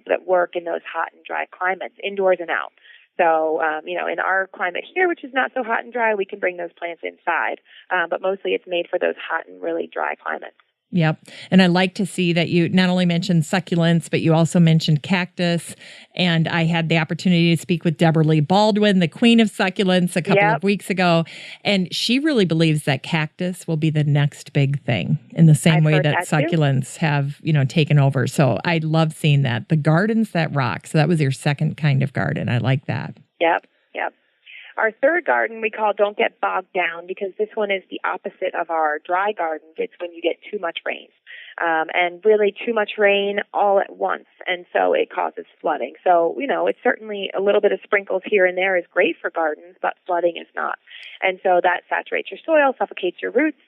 that work in those hot and dry climates, indoors and out. So, in our climate here, which is not so hot and dry, we can bring those plants inside. But mostly it's made for those hot and really dry climates. Yep. And I like to see that you not only mentioned succulents, but you also mentioned cactus. And I had the opportunity to speak with Deborah Lee Baldwin, the queen of succulents, a couple of weeks ago. And she really believes that cactus will be the next big thing in the same way that succulents have, taken over. So I love seeing that. The gardens that rock. So that was your second kind of garden. I like that. Yep. Our third garden we call Don't Get Bogged Down, because this one is the opposite of our dry gardens. It's when you get too much rain, and really too much rain all at once, and so it causes flooding. So, it's certainly a little bit of sprinkles here and there is great for gardens, but flooding is not. And so that saturates your soil, suffocates your roots,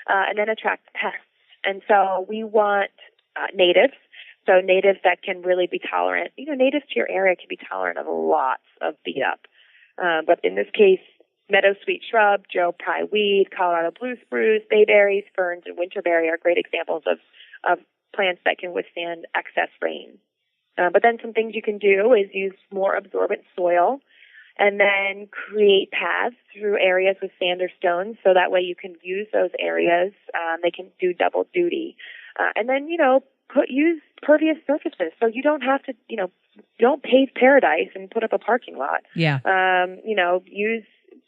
and then attracts pests. And so we want natives. So natives that can really be tolerant. Natives to your area can be tolerant of lots of beat up. But in this case, meadow sweet shrub, Joe Pye weed, Colorado blue spruce, bayberries, ferns, and winterberry are great examples of plants that can withstand excess rain. But then some things you can do is use more absorbent soil and then create paths through areas with sand or stones, so that way you can use those areas. They can do double duty. And then, use pervious surfaces, so you don't have to, don't pave paradise and put up a parking lot. Yeah. Use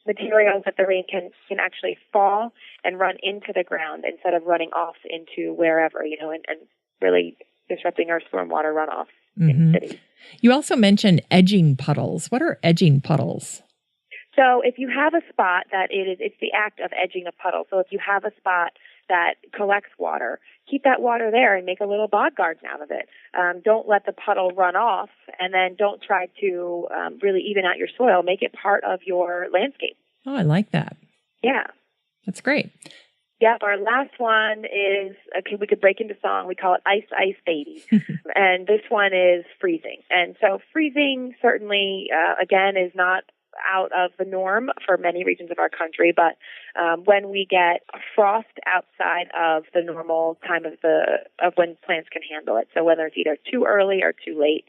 materials that the rain can actually fall and run into the ground instead of running off into wherever, and really disrupting our stormwater runoff in cities. You also mentioned edging puddles. What are edging puddles? So if you have a spot it's the act of edging a puddle. So if you have a spot that collects water, keep that water there and make a little bog garden out of it. Don't let the puddle run off, and then don't try to really even out your soil. Make it part of your landscape. Oh, I like that. Yeah. That's great. Yep, our last one is, we could break into song. We call it Ice, Ice Baby. And this one is freezing. And so freezing certainly, again, is not out of the norm for many regions of our country, but when we get frost outside of the normal time of when plants can handle it, so whether it's either too early or too late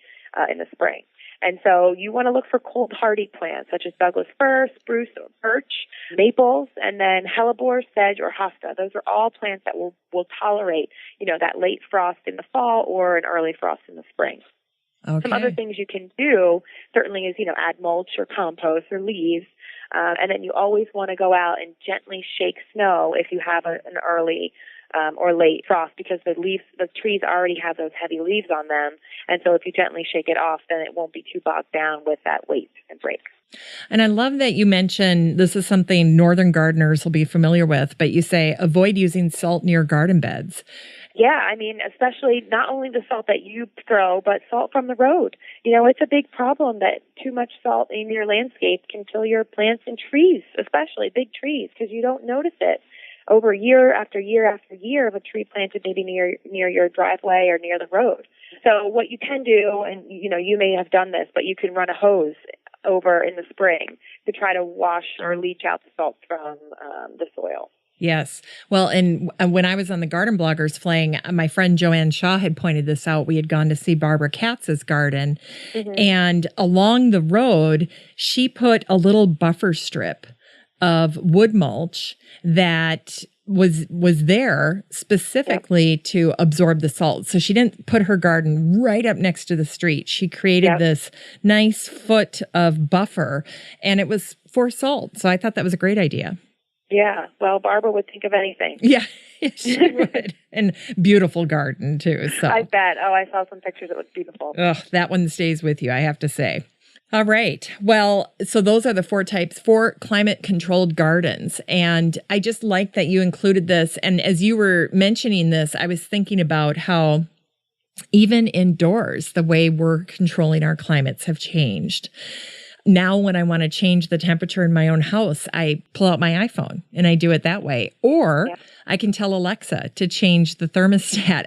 in the spring. And so you want to look for cold hardy plants such as Douglas fir, spruce or birch, maples, and then hellebore, sedge, or hosta. Those are all plants that will tolerate, that late frost in the fall or an early frost in the spring. Okay. Some other things you can do certainly is, add mulch or compost or leaves. And then you always want to go out and gently shake snow if you have an early or late frost, because the trees already have those heavy leaves on them. And so if you gently shake it off, then it won't be too bogged down with that weight and break. And I love that you mentioned this is something northern gardeners will be familiar with, but you say avoid using salt near garden beds. Yeah, especially not only the salt that you throw, but salt from the road. It's a big problem that too much salt in your landscape can kill your plants and trees, especially big trees, because you don't notice it over year after year after year of a tree planted maybe near your driveway or near the road. So what you can do, and you may have done this, but you can run a hose over in the spring to try to wash or leach out the salt from the soil. Yes. Well, and when I was on the Garden Bloggers fling, my friend Joanne Shaw had pointed this out. We had gone to see Barbara Katz's garden, and along the road, she put a little buffer strip of wood mulch that was there specifically to absorb the salt. So she didn't put her garden right up next to the street. She created this nice foot of buffer, and it was for salt. So I thought that was a great idea. Yeah, well, Barbara would think of anything. Yeah, she would. And beautiful garden, too. So I bet. Oh, I saw some pictures. It was beautiful. Oh, that one stays with you, I have to say. All right. Well, so those are the 4 types, 4 climate-controlled gardens. And I just like that you included this. And as you were mentioning this, I was thinking about how even indoors, the way we're controlling our climates have changed. Now, when I want to change the temperature in my own house, I pull out my iPhone and I do it that way. Or I can tell Alexa to change the thermostat.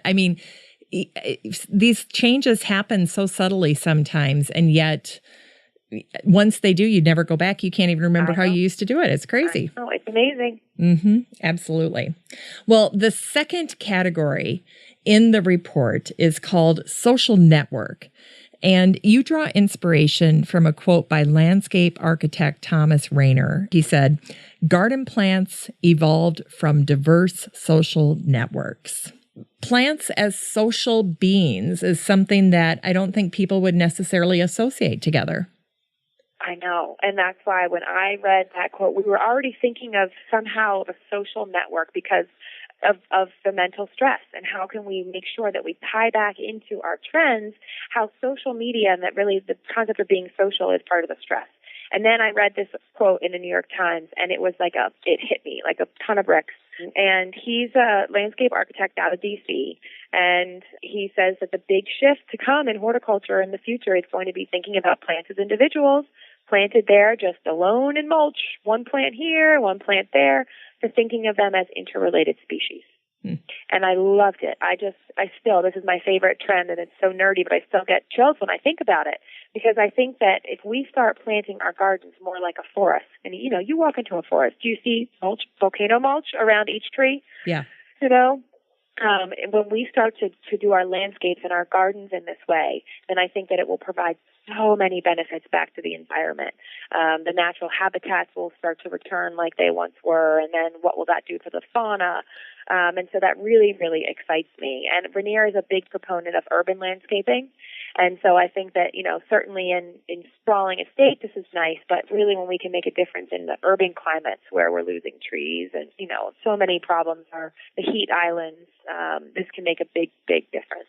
These changes happen so subtly sometimes, and yet once they do, you never go back. You can't even remember how you used to do it. It's crazy. Oh, it's amazing. Absolutely. Well, the second category in the report is called social network. And you draw inspiration from a quote by landscape architect Thomas Rayner. He said, "Garden plants evolved from diverse social networks." plants as social beings is something that I don't think people would necessarily associate together. I know. And that's why when I read that quote, we were already thinking of somehow a social network because of the mental stress, and how can we make sure that we tie back into our trends how social media and that really the concept of being social is part of the stress. And then I read this quote in the New York Times, and it was it hit me like a ton of bricks. And he's a landscape architect out of D.C., and he says that the big shift to come in horticulture in the future is going to be thinking about plants as individuals, planted there just alone in mulch, one plant here, one plant there, to thinking of them as interrelated species. And I loved it. This is my favorite trend, and it's so nerdy, but I still get chills when I think about it, because I think that if we start planting our gardens more like a forest, and you walk into a forest, do you see mulch, volcano mulch around each tree? Yeah. And when we start to do our landscapes and our gardens in this way, then I think that it will provide so many benefits back to the environment. The natural habitats will start to return like they once were, and then what will that do to the fauna? And so that really, really excites me. And Rainier is a big proponent of urban landscaping. And so I think that, certainly in sprawling estate, this is nice, but really when we can make a difference in the urban climates where we're losing trees and, so many problems are the heat islands, this can make a big, big difference.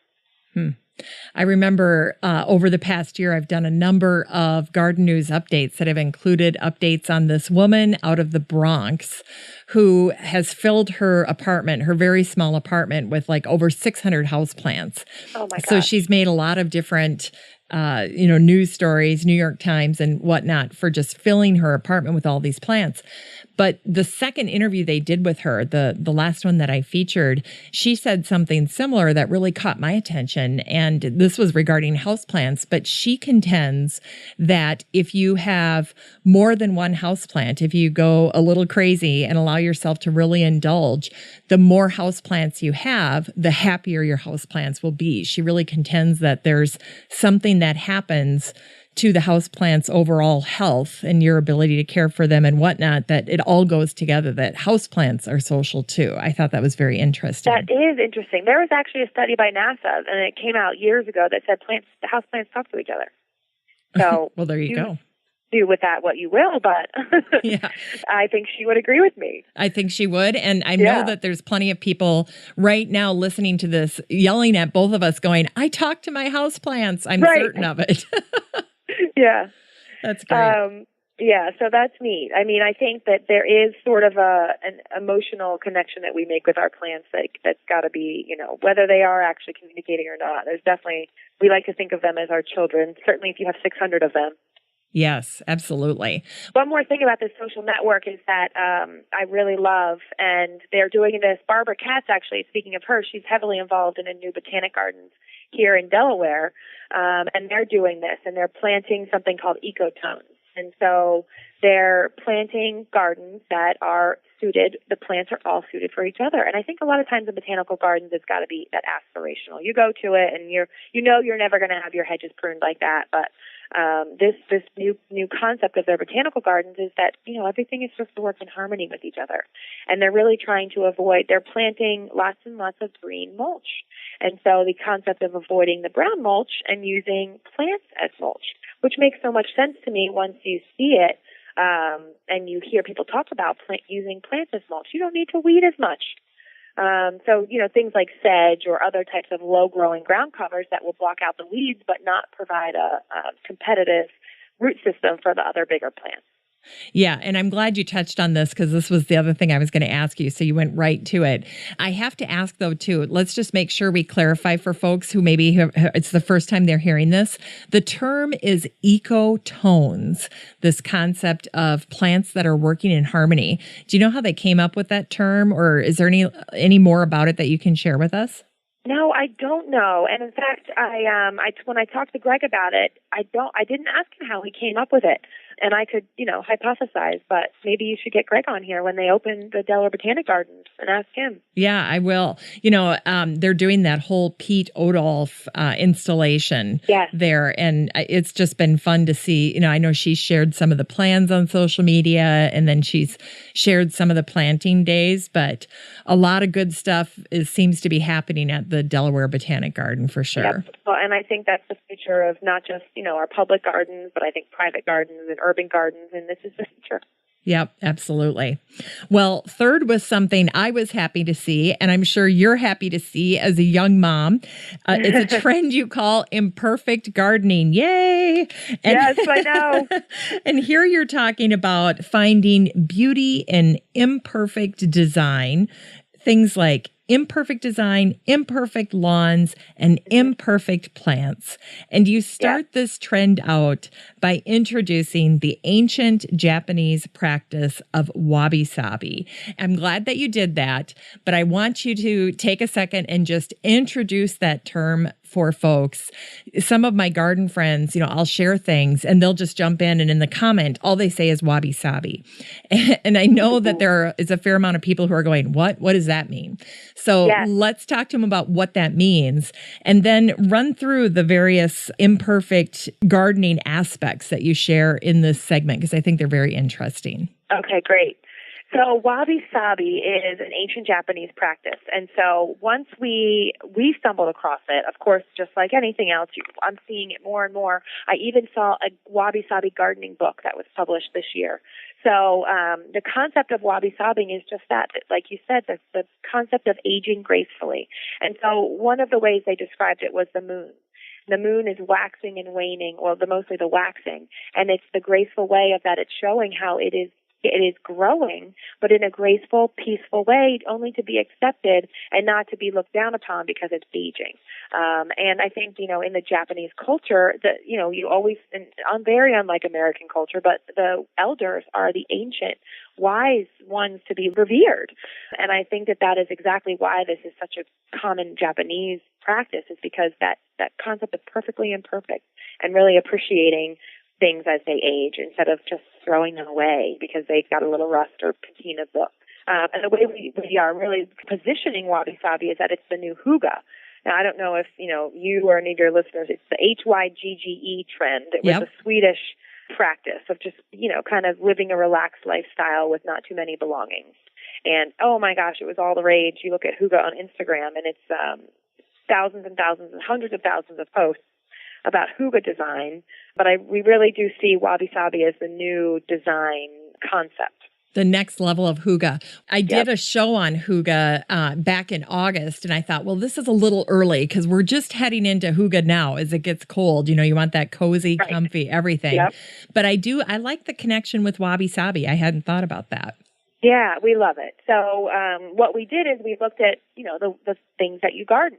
I remember over the past year, I've done a number of Garden News updates that have included updates on this woman out of the Bronx who has filled her apartment, her very small apartment, with like over 600 houseplants. Oh my gosh. So she's made a lot of different news stories, New York Times and whatnot, for just filling her apartment with all these plants. But the second interview they did with her, the last one that I featured, she said something similar that really caught my attention. And this was regarding houseplants, but she contends that if you have more than one houseplant, if you go a little crazy and allow yourself to really indulge, the more houseplants you have, the happier your houseplants will be. She really contends that there's something that happens to the houseplants' overall health and your ability to care for them and whatnot, that it all goes together, that houseplants are social too. I thought that was very interesting. That is interesting. There was actually a study by NASA, and it came out years ago that said houseplants talk to each other. So well, there you go. Do with that what you will, but yeah. I think she would agree with me. I think she would. And I know that there's plenty of people right now listening to this, yelling at both of us going, I talk to my houseplants. I'm certain of it. Yeah. That's great. So that's neat. I mean, I think that there is sort of an emotional connection that we make with our plants that's got to be, whether they are actually communicating or not. There's definitely, we like to think of them as our children, certainly if you have 600 of them. Yes, absolutely. One more thing about this social network is that I really love, and they're doing this. Barbara Katz, actually, speaking of her, she's heavily involved in a new botanic gardens here in Delaware, and they're doing this, and they're planting something called ecotones. And so they're planting gardens that are suited, the plants are all suited for each other. And I think a lot of times in botanical gardens, it's got to be that aspirational. You go to it and you're never going to have your hedges pruned like that. But this new concept of their botanical gardens is that, everything is supposed to work in harmony with each other. And they're really trying to they're planting lots and lots of green mulch. And so the concept of avoiding the brown mulch and using plants as mulch, which makes so much sense to me once you see it, and you hear people talk about using plants as mulch. You don't need to weed as much. So, things like sedge or other types of low-growing ground covers that will block out the weeds but not provide a competitive root system for the other bigger plants. Yeah, and I'm glad you touched on this because this was the other thing I was going to ask you, so you went right to it. I have to ask, though, too, let's just make sure we clarify for folks who maybe it's the first time they're hearing this. The term is ecotones, this concept of plants that are working in harmony. Do you know how they came up with that term, or is there any more about it that you can share with us? No, I don't know. And in fact, when I talked to Greg about it, I didn't ask him how he came up with it. And I could, hypothesize, but maybe you should get Greg on here when they open the Delaware Botanic Gardens and ask him. Yeah, I will. They're doing that whole Pete Odolph installation there. And it's just been fun to see. I know she shared some of the plans on social media, and then she's shared some of the planting days. But a lot of good stuff seems to be happening at the Delaware Botanic Garden for sure. Yep. Well, and I think that's the future of not just, our public gardens, but I think private gardens and urban gardens. And this is the future. Yep, absolutely. Well, third was something I was happy to see, and I'm sure you're happy to see as a young mom. It's a trend you call imperfect gardening. Yay! Yes, I know. And here you're talking about finding beauty in imperfect design, things like imperfect design, imperfect lawns, and imperfect plants. And you start this trend out by introducing the ancient Japanese practice of wabi-sabi. I'm glad that you did that, but I want you to take a second and just introduce that term for folks. Some of my garden friends, I'll share things and they'll just jump in, and in the comment, all they say is wabi-sabi. And I know that there is a fair amount of people who are going, what does that mean? So let's talk to them about what that means, and then run through the various imperfect gardening aspects that you share in this segment, because I think they're very interesting. Okay, great. So wabi-sabi is an ancient Japanese practice. And so once we stumbled across it, of course, just like anything else, I'm seeing it more and more. I even saw a wabi-sabi gardening book that was published this year. So the concept of wabi-sabi is just that, like you said, the concept of aging gracefully. And so one of the ways they described it was the moon. The moon is waxing and waning, or mostly the waxing. And it's the graceful way of that. It's showing how it is growing, but in a graceful, peaceful way, only to be accepted and not to be looked down upon because it's aging. And I think, in the Japanese culture, that, you always, and very unlike American culture, but the elders are the ancient, wise ones to be revered. And I think that is exactly why this is such a common Japanese practice, is because that concept of perfectly imperfect and really appreciating things as they age instead of just throwing them away because they've got a little rust or patina book. And the way we are really positioning wabi-sabi is that it's the new hygge. Now, I don't know if, you or any of your listeners, it's the HYGGE trend. It was a Swedish practice of just, kind of living a relaxed lifestyle with not too many belongings. And, oh my gosh, it was all the rage. You look at hygge on Instagram and it's thousands and thousands and hundreds of thousands of posts about hygge design, but we really do see wabi-sabi as the new design concept. The next level of hygge. I did a show on hygge back in August, and I thought, well, this is a little early because we're just heading into hygge now as it gets cold. You want that cozy, comfy, everything. Yep. But I like the connection with wabi-sabi. I hadn't thought about that. Yeah, we love it. So what we did is we looked at, the things that you garden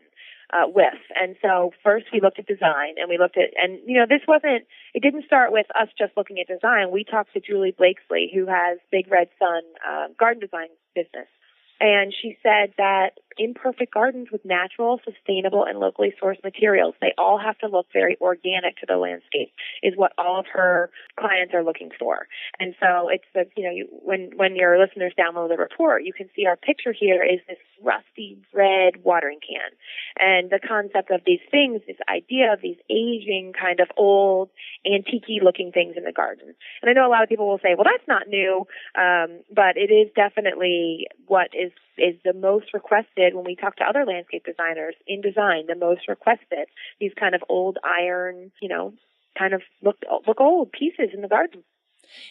with. And so first we looked at design, and we looked at, and it didn't start with us just looking at design. We talked to Julie Blakesley, who has Big Red Sun garden design business. And she said that imperfect gardens with natural, sustainable, and locally sourced materials, they all have to look very organic to the landscape, is what all of her clients are looking for. And so it's when your listeners download the report, you can see our picture here is this rusty red watering can. And the concept of these things, this idea of these aging kind of old, antique-y looking things in the garden. And I know a lot of people will say, well, that's not new, but it is definitely what is the most requested when we talk to other landscape designers in design, the most requested, these kind of old iron, kind of look old pieces in the garden.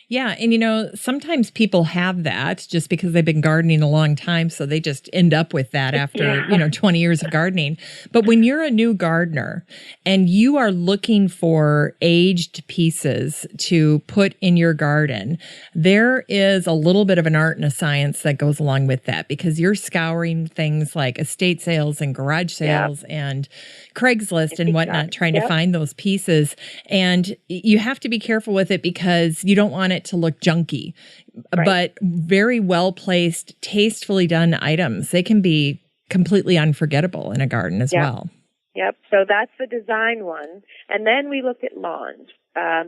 Yeah. And, sometimes people have that just because they've been gardening a long time. So they just end up with that after, 20 years of gardening. But when you're a new gardener and you are looking for aged pieces to put in your garden, there is a little bit of an art and a science that goes along with that, because you're scouring things like estate sales and garage sales and Craigslist and whatnot, trying to find those pieces. And you have to be careful with it because you don't want it to look junky, but very well placed, tastefully done items. They can be completely unforgettable in a garden as well. Yep. So that's the design one. And then we looked at lawns.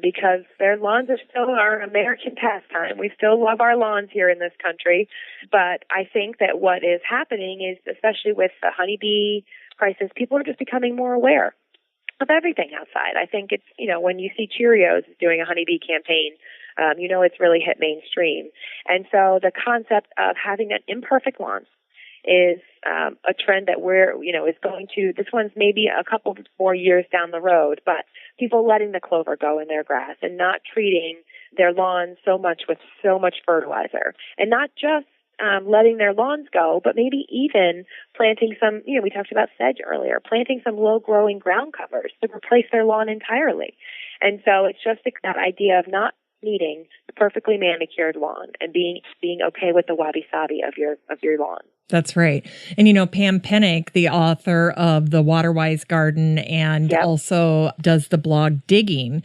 because their lawns are still our American pastime. We still love our lawns here in this country. But I think that what is happening is, especially with the honeybee crisis, people are just becoming more aware of everything outside. I think it's, when you see Cheerios doing a honeybee campaign, it's really hit mainstream. And so the concept of having an imperfect lawn is a trend that is going to, this one's maybe a couple more years down the road, but people letting the clover go in their grass and not treating their lawns so much with so much fertilizer, and not just letting their lawns go, but maybe even planting some, we talked about sedge earlier, planting some low-growing ground covers to replace their lawn entirely. And so it's just that idea of not needing the perfectly manicured lawn and being okay with the wabi-sabi of your lawn. That's right. And Pam Pennick, the author of The Waterwise Garden and also does the blog Digging,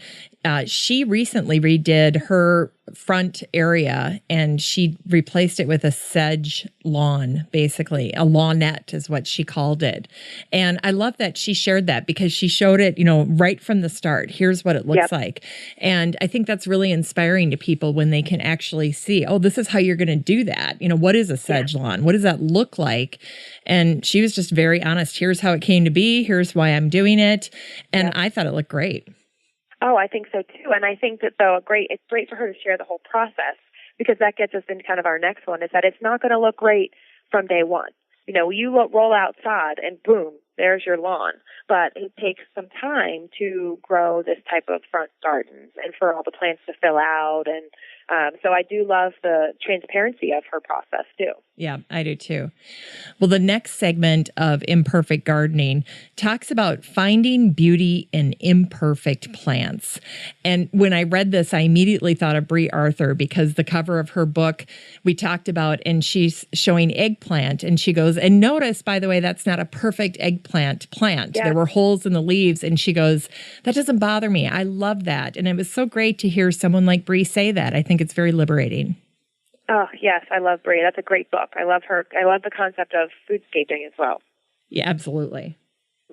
she recently redid her front area and she replaced it with a sedge lawn, basically. A lawnette is what she called it. And I love that she shared that because she showed it, right from the start. Here's what it looks like. And I think that's really inspiring to people when they can actually see, oh, this is how you're going to do that. What is a sedge lawn? What does that look like? And she was just very honest. Here's how it came to be. Here's why I'm doing it. And I thought it looked great. Oh, I think so too. And I think that it's great for her to share the whole process, because that gets us into kind of our next one, is that it's not going to look great from day one. You roll outside and boom, there's your lawn. But it takes some time to grow this type of front gardens and for all the plants to fill out. And so I do love the transparency of her process too. Yeah, I do too. Well, the next segment of Imperfect Gardening talks about finding beauty in imperfect plants. And when I read this, I immediately thought of Brie Arthur, because the cover of her book we talked about, and she's showing eggplant, and she goes, and notice, by the way, that's not a perfect eggplant plant. Yeah. There were holes in the leaves, and she goes, that doesn't bother me. I love that. And it was so great to hear someone like Brie say that. I think it's very liberating. Oh, yes, I love Brie. That's a great book. I love her. I love the concept of foodscaping as well. Yeah, absolutely.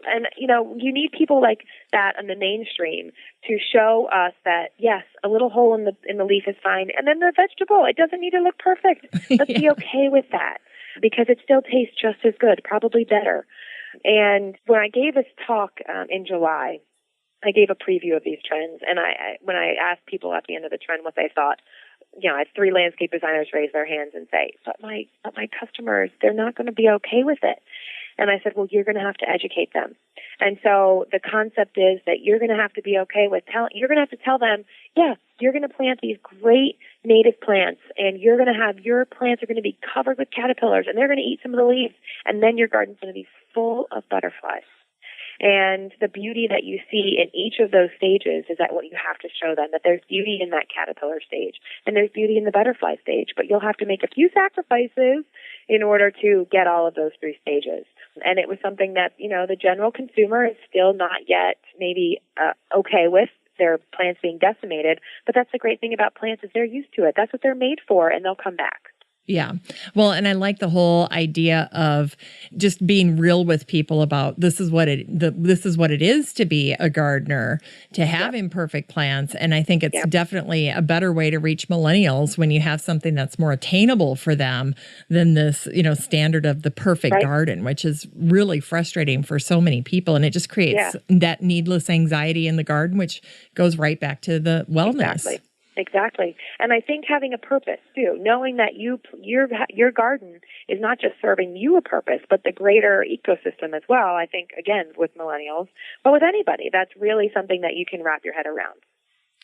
And, you need people like that in the mainstream to show us that, yes, a little hole in the leaf is fine. And then the vegetable, it doesn't need to look perfect. Let's be okay with that, because it still tastes just as good, probably better. And when I gave this talk in July, I gave a preview of these trends. And when I asked people at the end of the trend what they thought, I had 3 landscape designers raise their hands and say, but my customers, they're not going to be okay with it. And I said, well, you're going to have to educate them. And so the concept is that you're going to have to be okay with you're going to have to tell them, yeah, you're going to plant these great native plants, and your plants are going to be covered with caterpillars, and they're going to eat some of the leaves, and then your garden's going to be full of butterflies. And the beauty that you see in each of those stages is that what you have to show them, that there's beauty in that caterpillar stage and there's beauty in the butterfly stage, but you'll have to make a few sacrifices in order to get all of those 3 stages. And it was something that, the general consumer is still not yet maybe okay with their plants being decimated, but that's the great thing about plants is they're used to it. That's what they're made for, and they'll come back. Yeah. Well, and I like the whole idea of just being real with people about this is what it is to be a gardener, to have imperfect plants. And I think it's definitely a better way to reach millennials when you have something that's more attainable for them than this, standard of the perfect garden, which is really frustrating for so many people. And it just creates that needless anxiety in the garden, which goes right back to the wellness. Exactly. And I think having a purpose too, knowing that your garden is not just serving you a purpose, but the greater ecosystem as well. I think, again, with millennials, but with anybody, that's really something that you can wrap your head around.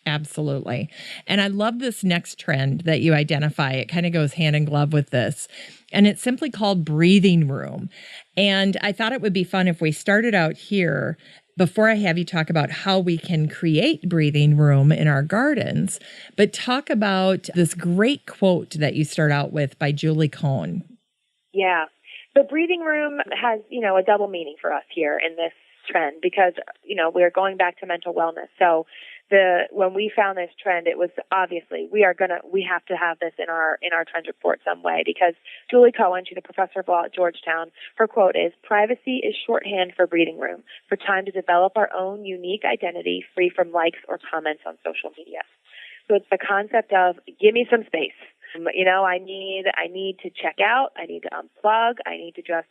Absolutely. And I love this next trend that you identify. It kind of goes hand in glove with this. And it's simply called breathing room. And I thought it would be fun if we started out here before I have you talk about how we can create breathing room in our gardens, but talk about this great quote that you start out with by Julie Cohn. Yeah. The breathing room has, a double meaning for us here in this trend because, we're going back to mental wellness. So when we found this trend, it was obviously we have to have this in our trend report some way, because Julie Cohen, she's a professor of law at Georgetown, her quote is, "Privacy is shorthand for breathing room, for time to develop our own unique identity free from likes or comments on social media." So it's the concept of give me some space. I need to check out. I need to unplug. I need to just,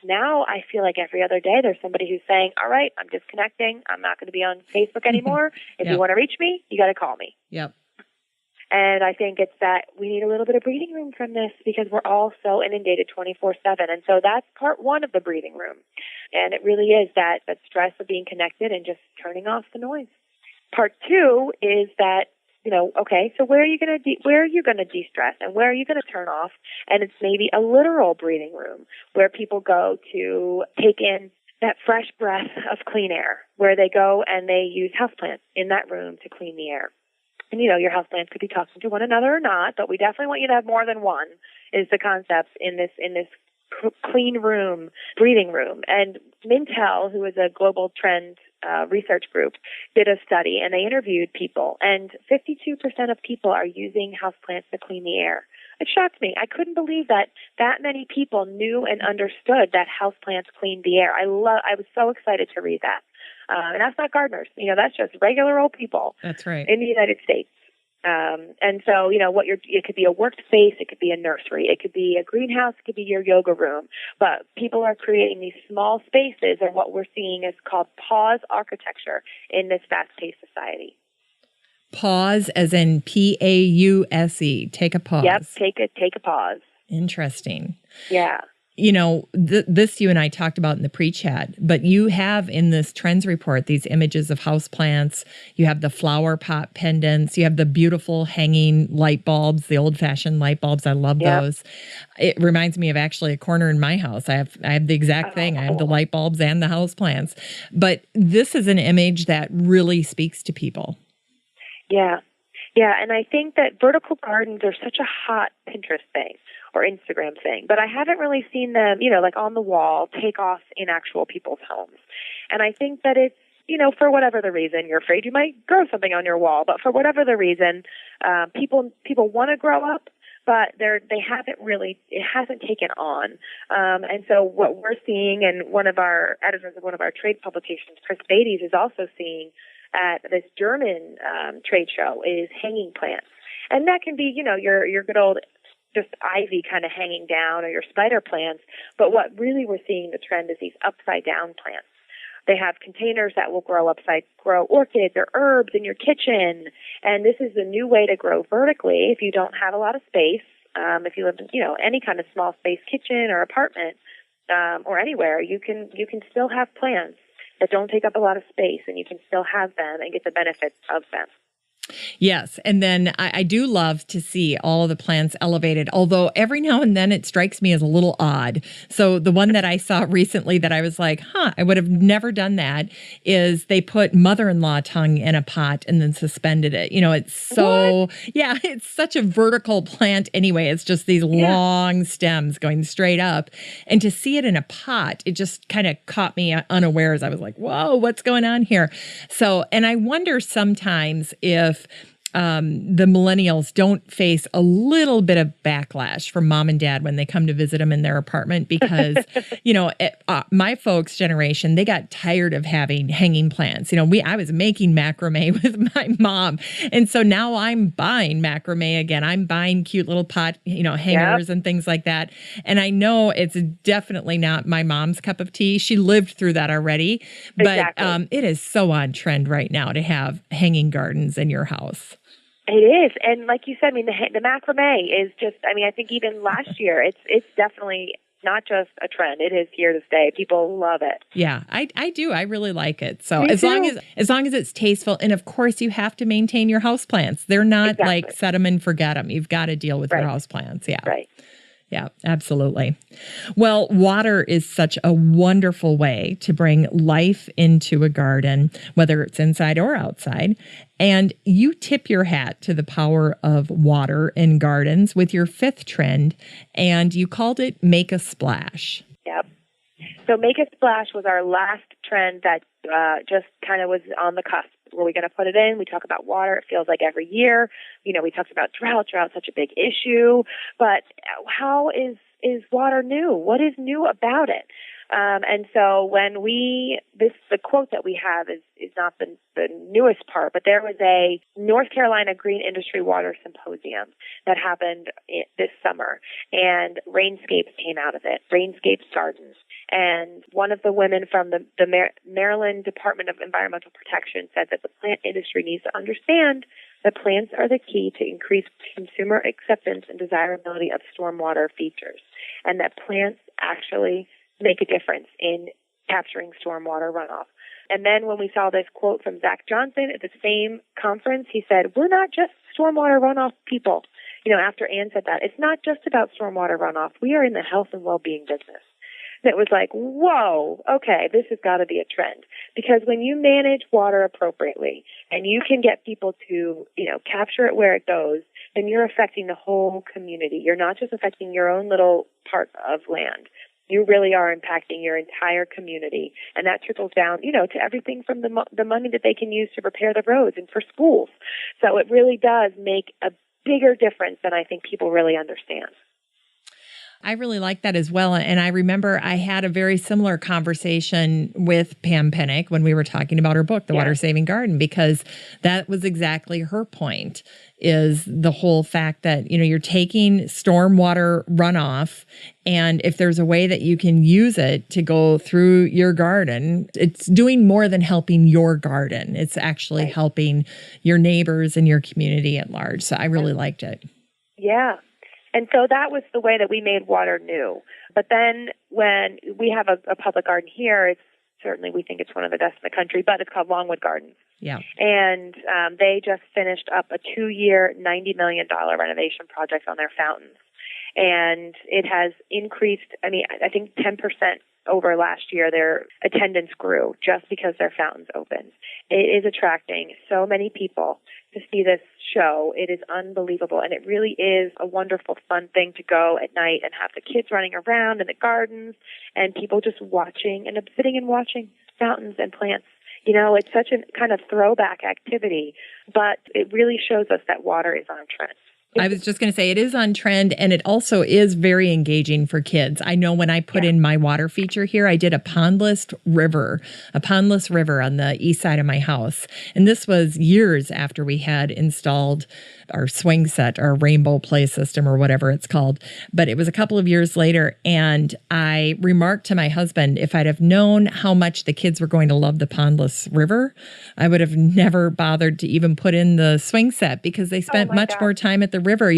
now I feel like every other day there's somebody who's saying, all right, I'm disconnecting. I'm not going to be on Facebook anymore. If you want to reach me, you got to call me. Yep. And I think it's that we need a little bit of breathing room from this, because we're all so inundated 24/7. And so that's part one of the breathing room. And it really is that stress of being connected and just turning off the noise. Part two is that, okay, so where are you going to de-stress, and where are you going to turn off? And it's maybe a literal breathing room where people go to take in that fresh breath of clean air, where they go and they use houseplants in that room to clean the air. And, your houseplants could be talking to one another or not, but we definitely want you to have more than one, is the concept in this clean room, breathing room. And Mintel, who is a global trend research group, did a study, and they interviewed people, and 52% of people are using houseplants to clean the air. It shocked me. I couldn't believe that many people knew and understood that houseplants cleaned the air. I was so excited to read that. And that's not gardeners. That's just regular old people. That's right. In the United States. And so, it could be a workspace, it could be a nursery, it could be a greenhouse, it could be your yoga room. But people are creating these small spaces, and what we're seeing is called pause architecture in this fast-paced society. Pause, as in Pause. Take a pause. Yep, take a pause. Interesting. Yeah. This you and I talked about in the pre-chat, but you have in this trends report these images of houseplants. You have the flower pot pendants. You have the beautiful hanging light bulbs, the old-fashioned light bulbs. I love those. It reminds me of actually a corner in my house. I have the exact thing. I have the light bulbs and the houseplants. But this is an image that really speaks to people. Yeah. Yeah, and I think that vertical gardens are such a hot Pinterest thing or Instagram thing, but I haven't really seen them, like on the wall, take off in actual people's homes. And I think that it's, for whatever the reason, you're afraid you might grow something on your wall, but for whatever the reason, people want to grow up, but it hasn't taken on. And so what we're seeing, and one of our editors of one of our trade publications, Chris Beatties, is also seeing at this German trade show, is hanging plants. And that can be, your good old just ivy kind of hanging down, or your spider plants. But what really we're seeing the trend is these upside down plants. They have containers that will grow orchids or herbs in your kitchen. And this is a new way to grow vertically if you don't have a lot of space. If you live in, any kind of small space kitchen or apartment, or anywhere, you can still have plants that don't take up a lot of space, and you can still have them and get the benefits of them. Yes. And then I do love to see all of the plants elevated, although every now and then it strikes me as a little odd. So the one that I saw recently that I was like, I would have never done that, is they put mother-in-law tongue in a pot and then suspended it. It's so, it's such a vertical plant anyway. It's just these long stems going straight up. And to see it in a pot, it just kind of caught me unawares. I was like, whoa, what's going on here? So, and I wonder sometimes if the millennials don't face a little bit of backlash from mom and dad when they come to visit them in their apartment, because, my folks' generation, they got tired of having hanging plants. I was making macrame with my mom. And so now I'm buying macrame again. I'm buying cute little pot, hangers and things like that. And I know it's definitely not my mom's cup of tea. She lived through that already. But it is so on trend right now to have hanging gardens in your house. It is. And like you said, the macrame is just, I think even last year, it's definitely not just a trend. It is here to stay. People love it. Yeah, I do. I really like it. So as long as it's tasteful, and of course you have to maintain your houseplants. They're not like set them and forget them. You've got to deal with your houseplants. Yeah. Right. Yeah, absolutely. Well, water is such a wonderful way to bring life into a garden, whether it's inside or outside. And you tip your hat to the power of water in gardens with your fifth trend, and you called it Make a Splash. Yep. So Make a Splash was our last trend that just kind of was on the cusp were we going to put it in? We talk about water. It feels like every year. We talked about drought. Drought's such a big issue. But how is water new? What is new about it? And so the quote that we have is not the newest part, but there was a North Carolina Green Industry Water Symposium that happened this summer, and Rainscapes came out of it, Rainscapes Gardens. And one of the women from the Maryland Department of Environmental Protection said that the plant industry needs to understand that plants are the key to increase consumer acceptance and desirability of stormwater features, and that plants actually make a difference in capturing stormwater runoff. And then when we saw this quote from Zach Johnson at the same conference, he said, we're not just stormwater runoff people. After Ann said that, it's not just about stormwater runoff. We are in the health and well-being business. And it was like, whoa, okay, this has got to be a trend. Because when you manage water appropriately and you can get people to, capture it where it goes, then you're affecting the whole community. You're not just affecting your own little part of land. You really are impacting your entire community, and that trickles down, to everything from the money that they can use to repair the roads and for schools. So it really does make a bigger difference than I think people really understand. I really like that as well. And I remember I had a very similar conversation with Pam Pennick when we were talking about her book, The Water Saving Garden, because that was exactly her point, is the whole fact that, you're taking stormwater runoff, and if there's a way that you can use it to go through your garden, it's doing more than helping your garden. It's actually helping your neighbors and your community at large. So I really liked it. Yeah. And so that was the way that we made water new. But then when we have a public garden here, we think it's one of the best in the country, but it's called Longwood Gardens. Yeah. And they just finished up a 2-year, $90 million renovation project on their fountains. And it has increased, I think 10% over last year. Their attendance grew just because their fountains opened. It is attracting so many people to see this show. It is unbelievable. And it really is a wonderful, fun thing to go at night and have the kids running around in the gardens and people just watching and sitting and watching fountains and plants. It's such a kind of throwback activity, but it really shows us that water is on trend. I was just going to say it is on trend, and it also is very engaging for kids. I know when I put in my water feature here, I did a pondless river on the east side of my house. And this was years after we had installed our swing set, our rainbow play system, or whatever it's called. But it was a couple of years later, and I remarked to my husband, if I'd have known how much the kids were going to love the pondless river, I would have never bothered to even put in the swing set, because they spent much more time at the river,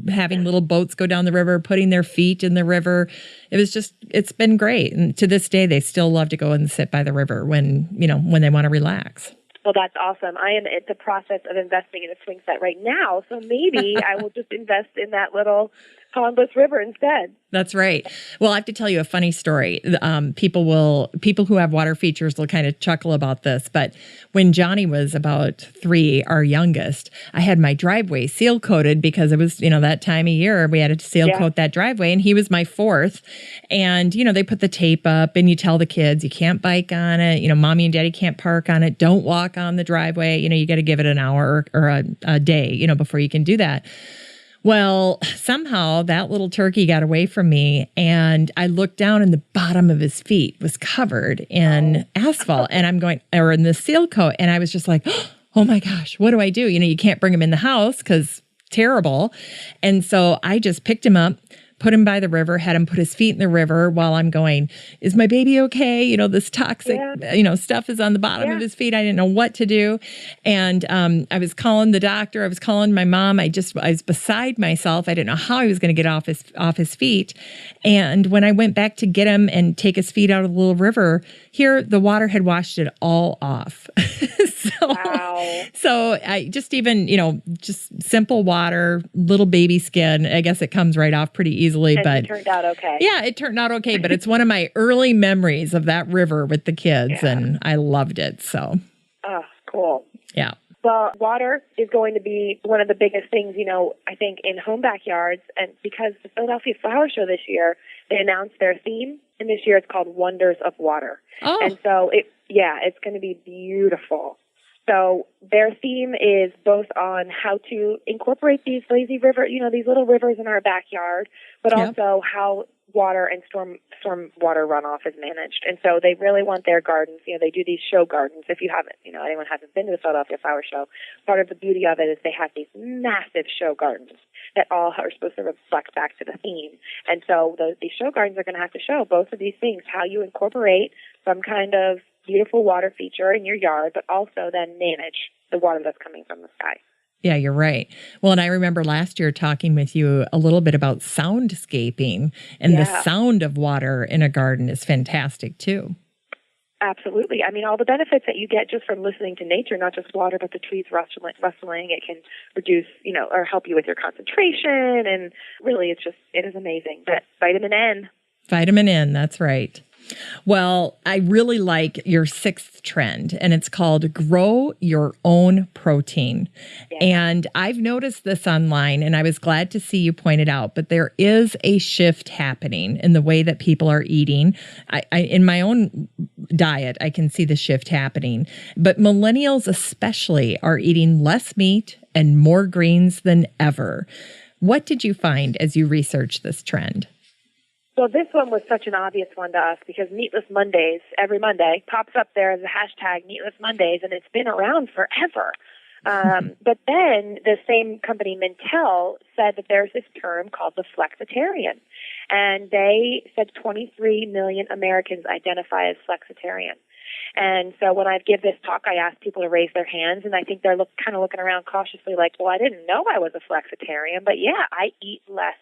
having little boats go down the river, putting their feet in the river. It's been great. And to this day, they still love to go and sit by the river when they want to relax. Well, that's awesome. I am in the process of investing in a swing set right now, so maybe I will just invest in that little pondless river instead. That's right. Well, I have to tell you a funny story. People who have water features will kind of chuckle about this, but when Johnny was about 3, our youngest, I had my driveway seal coated because it was, that time of year we had to seal coat that driveway, and he was my 4th. And, they put the tape up, and you tell the kids you can't bike on it. Mommy and daddy can't park on it. Don't walk on the driveway. You got to give it an hour or a day, before you can do that. Well, somehow that little turkey got away from me, and I looked down and the bottom of his feet was covered in asphalt, and or in the seal coat. And I was just like, oh my gosh, what do I do? You can't bring him in the house because terrible. And so I just picked him up, put him by the river, had him put his feet in the river while I'm going, is my baby okay? This toxic, stuff is on the bottom of his feet. I didn't know what to do. And I was calling the doctor. I was calling my mom. I was beside myself. I didn't know how he was going to get off his feet. And when I went back to get him and take his feet out of the little river, here the water had washed it all off. So I just just simple water, little baby skin. I guess it comes right off pretty easily. And but it turned out okay. Yeah, it turned out okay. But it's one of my early memories of that river with the kids, and I loved it. So. Oh, cool. Yeah. Well, water is going to be one of the biggest things, I think, in home backyards. And because the Philadelphia Flower Show this year, they announced their theme, and this year it's called Wonders of Water. Oh. And so it's going to be beautiful. So their theme is both on how to incorporate these lazy river, these little rivers in our backyard, but also how water and storm water runoff is managed. And so they really want their gardens, they do these show gardens. If you haven't, anyone hasn't been to the Philadelphia Flower Show, part of the beauty of it is they have these massive show gardens that all are supposed to reflect back to the theme. And so these show gardens are going to have to show both of these things, how you incorporate some kind of beautiful water feature in your yard, but also then manage the water that's coming from the sky. Yeah, you're right. Well, and I remember last year talking with you a little bit about soundscaping, and the sound of water in a garden is fantastic too. Absolutely. I mean, all the benefits that you get just from listening to nature, not just water, but the trees rustling. It can reduce, or help you with your concentration. And really, it is amazing. But vitamin N. Vitamin N, that's right. Well, I really like your 6th trend, and it's called Grow Your Own Protein. Yeah. And I've noticed this online, and I was glad to see you point it out, but there is a shift happening in the way that people are eating. I in my own diet, I can see the shift happening, but millennials especially are eating less meat and more greens than ever. What did you find as you researched this trend? Well, this one was such an obvious one to us because Meatless Mondays, every Monday, pops up there as a hashtag, Meatless Mondays, and it's been around forever. But then the same company, Mintel, said that there's this term called the flexitarian. And they said 23 million Americans identify as flexitarian. And so when I give this talk, I ask people to raise their hands, and I think they're kind of looking around cautiously like, well, I didn't know I was a flexitarian, but yeah, I eat less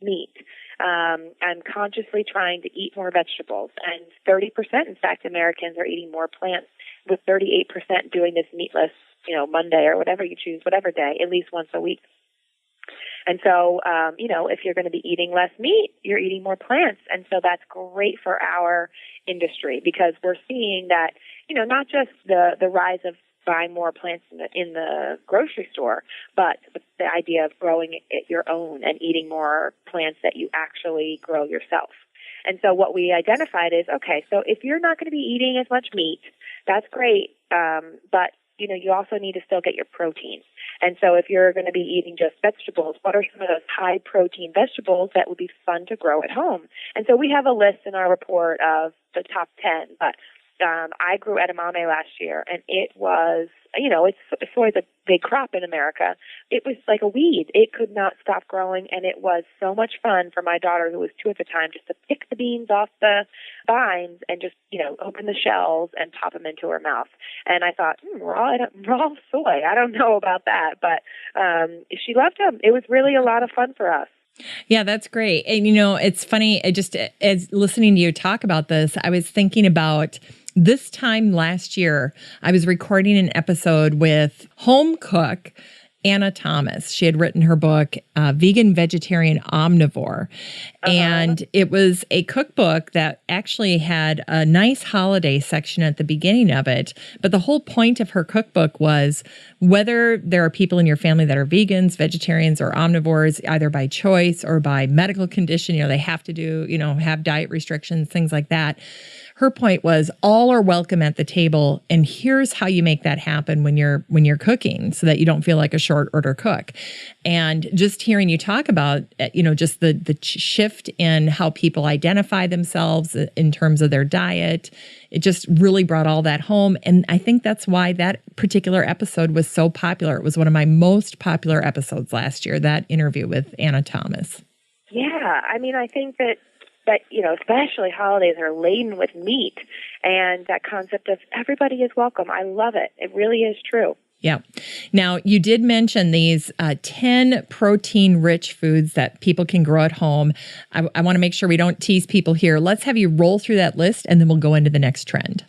meat. I'm consciously trying to eat more vegetables, and 30%, in fact, Americans are eating more plants, with 38% doing this meatless, Monday or whatever you choose, whatever day, at least once a week. And so, if you're going to be eating less meat, you're eating more plants. And so that's great for our industry because we're seeing that, not just the rise of buying more plants in the grocery store, but the idea of growing it your own and eating more plants that you actually grow yourself. And so what we identified is, okay, so if you're not going to be eating as much meat, that's great, but you also need to still get your protein. And so if you're going to be eating just vegetables, what are some of those high-protein vegetables that would be fun to grow at home? And so we have a list in our report of the top 10, but I grew edamame last year, and it was, it's always a big crop in America. It was like a weed. It could not stop growing, and it was so much fun for my daughter, who was 2 at the time, just to pick the beans off the vines and just, open the shells and pop them into her mouth. And I thought, raw soy. I don't know about that, but she loved them. It was really a lot of fun for us. Yeah, that's great. And, it's funny, as listening to you talk about this, I was thinking about this time last year, I was recording an episode with home cook Anna Thomas. She had written her book, Vegan, Vegetarian, Omnivore. And it was a cookbook that actually had a nice holiday section at the beginning of it. But the whole point of her cookbook was whether there are people in your family that are vegans, vegetarians, or omnivores, either by choice or by medical condition, they have to do, have diet restrictions, things like that. Her point was all are welcome at the table, and here's how you make that happen when you're cooking, so that you don't feel like a short order cook. And just hearing you talk about just the shift in how people identify themselves in terms of their diet, it just really brought all that home. And I think that's why that particular episode was so popular. It was one of my most popular episodes last year, that interview with Anna Thomas. Yeah, I mean, I think that especially holidays are laden with meat, and that concept of everybody is welcome. I love it. It really is true. Yeah. Now, you did mention these 10 protein-rich foods that people can grow at home. I want to make sure we don't tease people here. Let's have you roll through that list, and then we'll go into the next trend.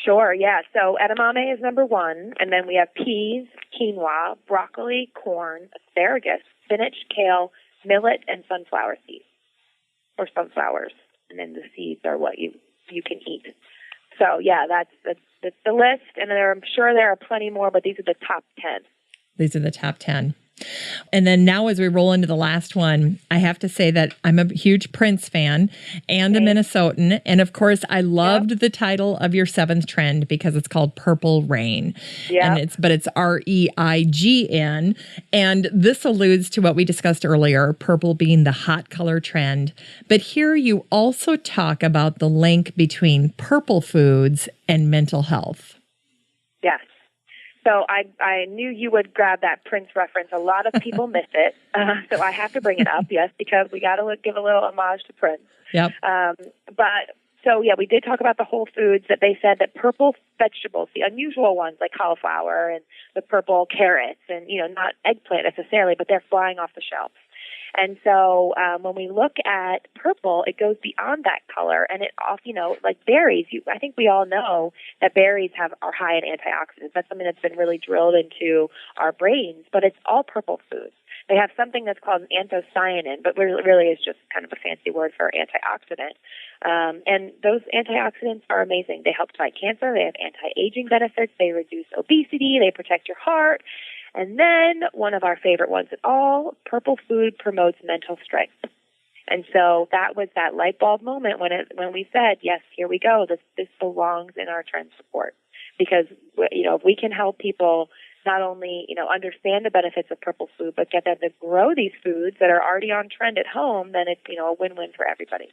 Sure, yeah. So edamame is number 1, and then we have peas, quinoa, broccoli, corn, asparagus, spinach, kale, millet, and sunflower seeds. Or sunflowers, and then the seeds are what you can eat. So yeah, that's the list, and I'm sure there are plenty more, but these are the top 10. These are the top 10. And then now as we roll into the last one, I have to say that I'm a huge Prince fan and a Minnesotan. And of course, I loved the title of your 7th trend because it's called Purple Rain. Yeah. But it's REIGN. And this alludes to what we discussed earlier, purple being the hot color trend. But here you also talk about the link between purple foods and mental health. Yes. So I knew you would grab that Prince reference. A lot of people miss it. So I have to bring it up, yes, because we got to give a little homage to Prince. Yep. We did talk about the whole foods that they said that purple vegetables, the unusual ones like cauliflower and the purple carrots and, not eggplant necessarily, but they're flying off the shelves. And so when we look at purple, it goes beyond that color, and it off, like berries. I think we all know that berries are high in antioxidants. That's something that's been really drilled into our brains, but it's all purple foods. They have something that's called an anthocyanin, but really is just kind of a fancy word for antioxidant. And those antioxidants are amazing. They help fight cancer. They have anti-aging benefits. They reduce obesity. They protect your heart. And then one of our favorite ones at all, purple food promotes mental strength. And so that was that light bulb moment when we said, yes, here we go. This belongs in our trend support, because if we can help people not only understand the benefits of purple food, but get them to grow these foods that are already on trend at home, then it's a win-win for everybody.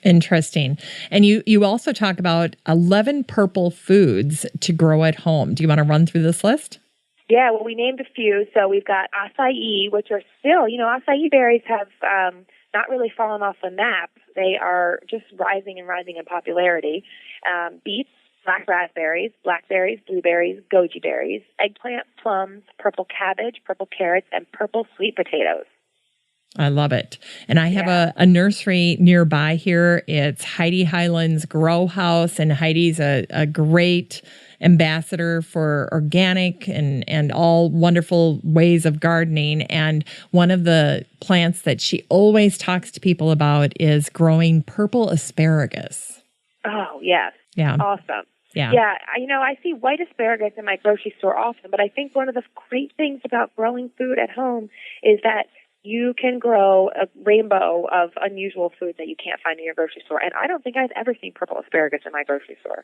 Interesting. And you also talk about 11 purple foods to grow at home. Do you want to run through this list? Yeah, well, we named a few. So we've got acai, which are still, acai berries have not really fallen off the map. They are just rising in popularity. Beets, black raspberries, blackberries, blueberries, goji berries, eggplant, plums, purple cabbage, purple carrots, and purple sweet potatoes. I love it. And I have a nursery nearby here. It's Heidi Highland's Grow House, and Heidi's a great ambassador for organic and all wonderful ways of gardening. And one of the plants that she always talks to people about is growing purple asparagus. Oh, yes. Yeah. Awesome. Yeah. Yeah. I see white asparagus in my grocery store often, but I think one of the great things about growing food at home is that you can grow a rainbow of unusual foods that you can't find in your grocery store. And I don't think I've ever seen purple asparagus in my grocery store.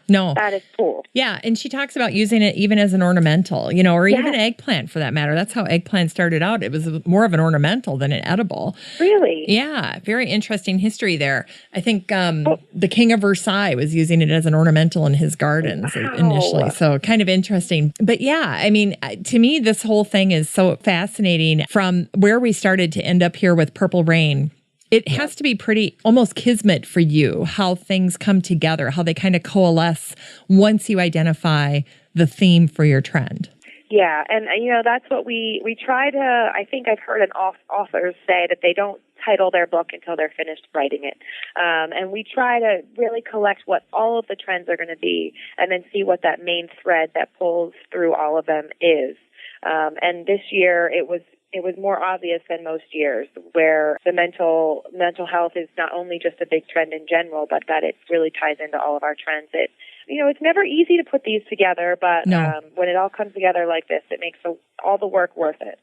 No. That is cool. Yeah. And she talks about using it even as an ornamental, or even eggplant for that matter. That's how eggplant started out. It was more of an ornamental than an edible. Really? Yeah. Very interesting history there. I think the King of Versailles was using it as an ornamental in his gardens initially. So kind of interesting. But yeah, I mean, to me, this whole thing is so fascinating from where we started to end up here with Purple Rain. It has to be pretty almost kismet for you, how things come together, how they kind of coalesce once you identify the theme for your trend. Yeah, and that's what we try to, I think I've heard authors say that they don't title their book until they're finished writing it. And we try to really collect what all of the trends are going to be and then see what that main thread that pulls through all of them is. And this year it was more obvious than most years, where the mental health is not only just a big trend in general, but that it really ties into all of our trends. It's never easy to put these together, but when it all comes together like this, it makes all the work worth it.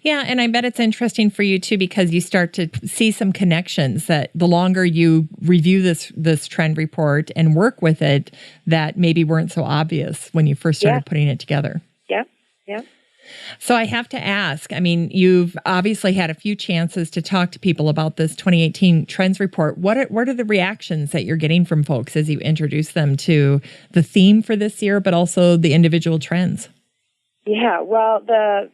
Yeah, and I bet it's interesting for you too, because you start to see some connections that the longer you review this trend report and work with it, that maybe weren't so obvious when you first started putting it together. Yeah. So I have to ask, I mean, you've obviously had a few chances to talk to people about this 2018 Trends Report. What are the reactions that you're getting from folks as you introduce them to the theme for this year, but also the individual trends? Yeah, well, the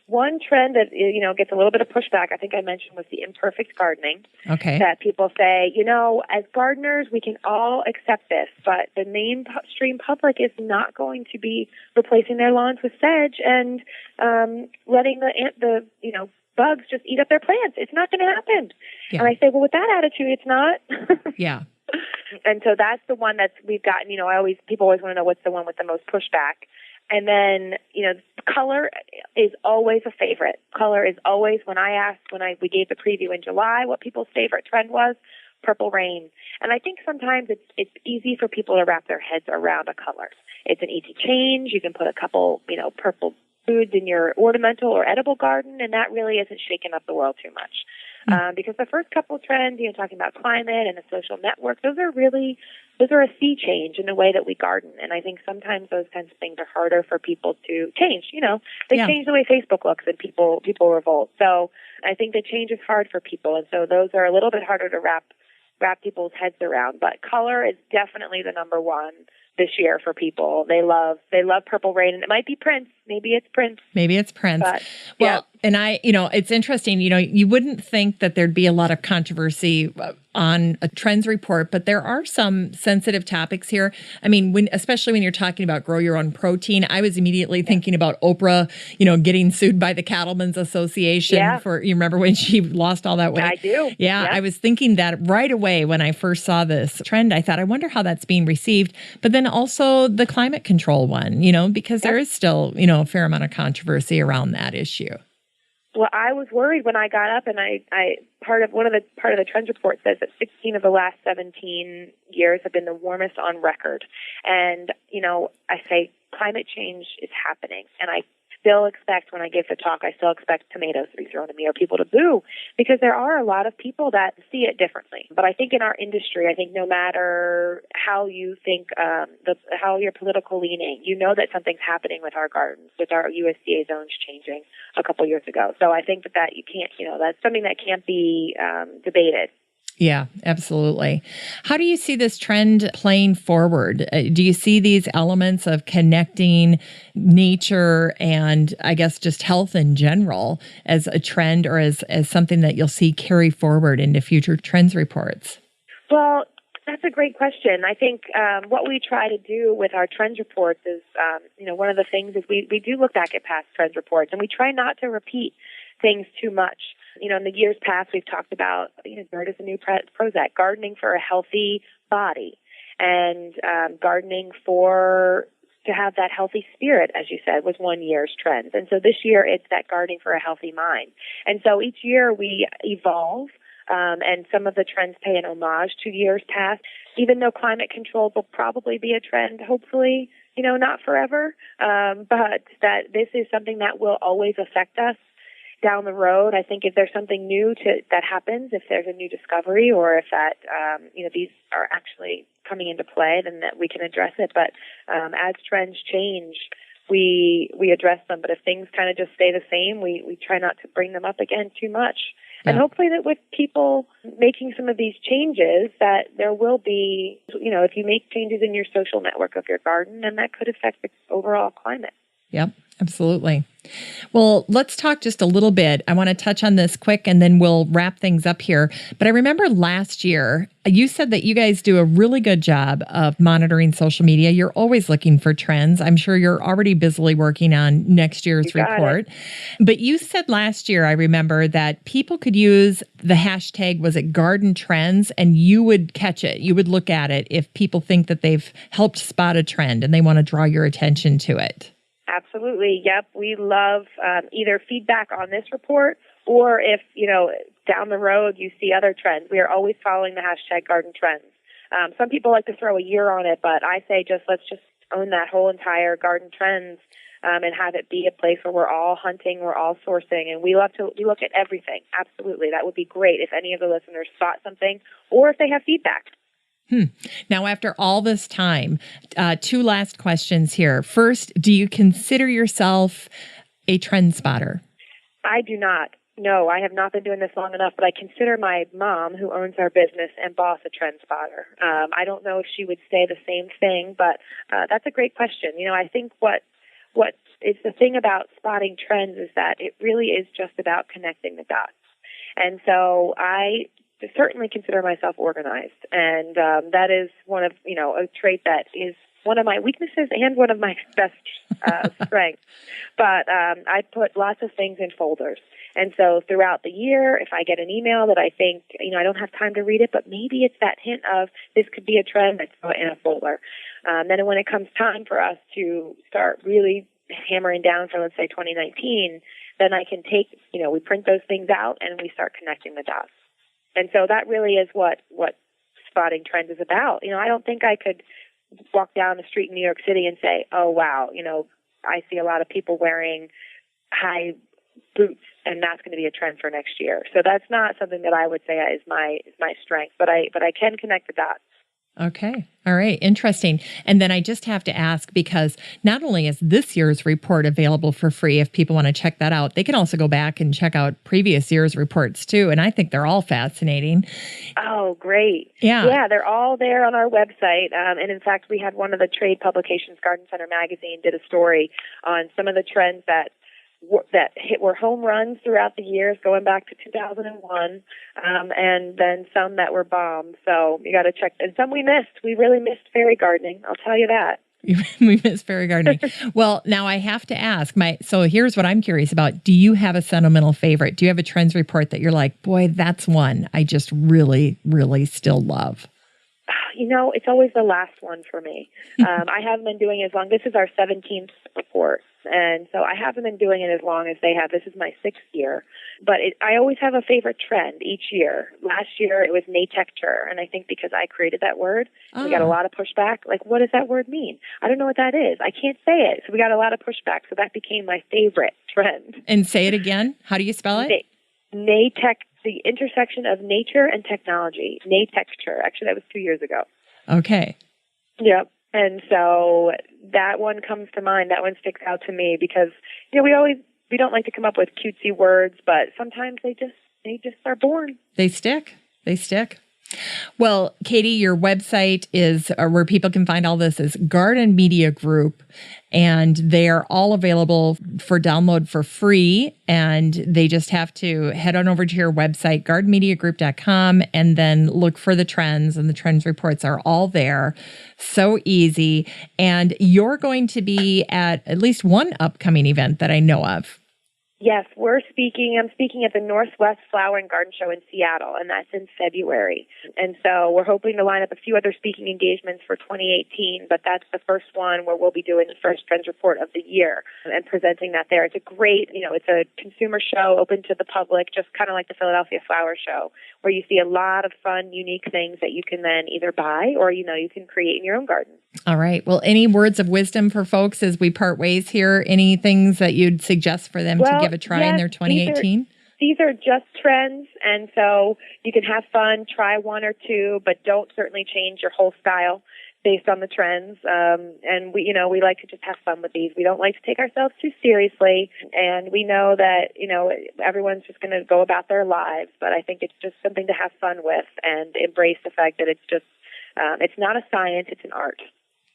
one trend that, gets a little bit of pushback, I think I mentioned, was the imperfect gardening. Okay. That people say, as gardeners, we can all accept this, but the mainstream public is not going to be replacing their lawns with sedge and letting the bugs just eat up their plants. It's not going to happen. Yeah. And I say, well, with that attitude, it's not. Yeah. And so that's the one that we've gotten, people always want to know what's the one with the most pushback. And then, color is always a favorite. Color is always, when we gave the preview in July, what people's favorite trend was, Purple Rain. And I think sometimes it's easy for people to wrap their heads around a color. It's an easy change. You can put a couple, purple foods in your ornamental or edible garden, and that really isn't shaking up the world too much. Because the first couple trends, talking about climate and the social network, those are a sea change in the way that we garden. And I think sometimes those kinds of things are harder for people to change. They change the way Facebook looks and people revolt. So I think the change is hard for people. And so those are a little bit harder to wrap people's heads around. But color is definitely the number one this year for people. They love Purple Rain, and it might be Prince. Maybe it's Prince. But, well, and it's interesting, you wouldn't think that there'd be a lot of controversy on a trends report, but there are some sensitive topics here. I mean, especially when you're talking about grow your own protein, I was immediately thinking about Oprah, getting sued by the Cattlemen's Association for, you remember when she lost all that weight? I do. Yeah, I was thinking that right away when I first saw this trend. I thought, I wonder how that's being received. But then also the climate control one, because there is still, a fair amount of controversy around that issue. Well, I was worried when I got up, and I part of the trends report says that 16 of the last 17 years have been the warmest on record. And I say climate change is happening, and I still expect, when I give the talk, I still expect tomatoes to be thrown at me or people to boo, because there are a lot of people that see it differently. But I think in our industry, no matter how you think, how your political leaning, that something's happening with our gardens, with our USDA zones changing a couple years ago. So I think that you can't, that's something that can't be debated. Yeah, absolutely. How do you see this trend playing forward? Do you see these elements of connecting nature and I guess just health in general as a trend or as something that you'll see carry forward into future trends reports? Well, that's a great question. I think what we try to do with our trends reports is, one of the things is we do look back at past trends reports, and we try not to repeat things too much. In the years past, we've talked about, dirt is a new Prozac, gardening for a healthy body, and gardening to have that healthy spirit, as you said, was one year's trend. And so this year, it's that gardening for a healthy mind. And so each year we evolve, and some of the trends pay an homage to years past, even though climate control will probably be a trend, hopefully, not forever, but that this is something that will always affect us down the road. I think if there's something new that happens, if there's a new discovery, or if that these are actually coming into play, then that we can address it. But as trends change, we address them. But if things kind of just stay the same, we try not to bring them up again too much. Yeah. And hopefully that with people making some of these changes, that there will be, if you make changes in your social network of your garden, then that could affect the overall climate. Yep, absolutely. Well, let's talk just a little bit. I want to touch on this quick and then we'll wrap things up here. But I remember last year, you said that you guys do a really good job of monitoring social media. You're always looking for trends. I'm sure you're already busily working on next year's report. But you said last year, I remember, that people could use the hashtag, was it garden trends, and you would catch it. You would look at it if people think that they've helped spot a trend and they want to draw your attention to it. Absolutely. Yep. We love either feedback on this report, or if, down the road you see other trends. We are always following the hashtag garden trends. Some people like to throw a year on it, but I say let's just own that whole entire garden trends and have it be a place where we're all hunting, we're all sourcing, and we look at everything. Absolutely. That would be great if any of the listeners spot something or if they have feedback. Now, after all this time, two last questions here. First, do you consider yourself a trend spotter? I do not. No, I have not been doing this long enough, but I consider my mom, who owns our business, and boss a trend spotter. I don't know if she would say the same thing, but that's a great question. I think what is the thing about spotting trends is that it really is just about connecting the dots. And so I certainly consider myself organized, and that is one of, a trait that is one of my weaknesses and one of my best strengths. But I put lots of things in folders. And so throughout the year, if I get an email that I think, I don't have time to read it, but maybe it's that hint of this could be a trend, that's in a folder. Then when it comes time for us to start really hammering down for, let's say, 2019, then I can take, we print those things out and we start connecting the dots. And so that really is what spotting trends is about. I don't think I could walk down the street in New York City and say, oh, wow, I see a lot of people wearing high boots, and that's going to be a trend for next year. So that's not something that I would say is my strength, but I can connect the dots. Okay. All right. Interesting. And then I just have to ask, because not only is this year's report available for free, if people want to check that out, they can also go back and check out previous year's reports too. And I think they're all fascinating. Oh, great. Yeah. Yeah, they're all there on our website. And in fact, we had one of the trade publications, Garden Center Magazine, did a story on some of the trends that were home runs throughout the years, going back to 2001, and then some that were bombs. So you got to check. And some we missed. We really missed fairy gardening. I'll tell you that. We miss fairy gardening. Well, now I have to ask so here's what I'm curious about. Do you have a sentimental favorite? Do you have a trends report that you're like, boy, that's one I just really, really still love? It's always the last one for me. I haven't been doing it as long. This is our 17th report. And so I haven't been doing it as long as they have. This is my 6th year. But I always have a favorite trend each year. Last year, it was natecture. And I think because I created that word, we got a lot of pushback. Like, what does that word mean? I don't know what that is. I can't say it. So we got a lot of pushback. So that became my favorite trend. And say it again. How do you spell it? The intersection of nature and technology. Natecture. Actually, that was 2 years ago. Okay. Yep. And so that one comes to mind. That one sticks out to me because, we don't like to come up with cutesy words, but sometimes they just are born. They stick. Well, Katie, your website is where people can find all this is Garden Media Group, and they are all available for download for free. And they just have to head on over to your website, gardenmediagroup.com, and then look for the trends, and the trends reports are all there. So easy. And you're going to be at least one upcoming event that I know of. Yes, I'm speaking at the Northwest Flower and Garden Show in Seattle, and that's in February. And so we're hoping to line up a few other speaking engagements for 2018, but that's the first one where we'll be doing the first trends report of the year and presenting that there. It's a great, it's a consumer show open to the public, just kind of like the Philadelphia Flower Show, where you see a lot of fun, unique things that you can then either buy or, you can create in your own garden. All right. Well, any words of wisdom for folks as we part ways here? Any things that you'd suggest for them to give a try in their 2018? These are just trends, and so you can have fun, try one or two, but don't certainly change your whole style based on the trends. And we like to just have fun with these. We don't like to take ourselves too seriously, and we know that, everyone's just going to go about their lives, but I think it's just something to have fun with and embrace the fact that it's just, it's not a science, it's an art.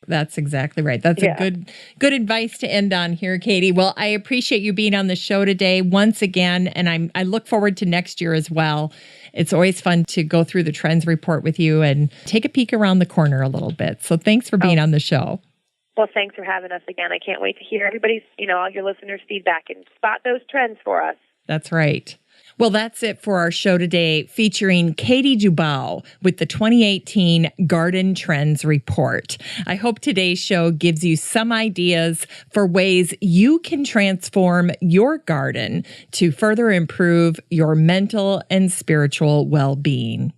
That's exactly right. That's a good advice to end on here, Katie. Well, I appreciate you being on the show today once again, and I look forward to next year as well. It's always fun to go through the trends report with you and take a peek around the corner a little bit. So thanks for being on the show. Well, thanks for having us again. I can't wait to hear everybody's, all your listeners' feedback and spot those trends for us. That's right. Well, that's it for our show today, featuring Katie Dubow with the 2018 Garden Trends Report. I hope today's show gives you some ideas for ways you can transform your garden to further improve your mental and spiritual well-being.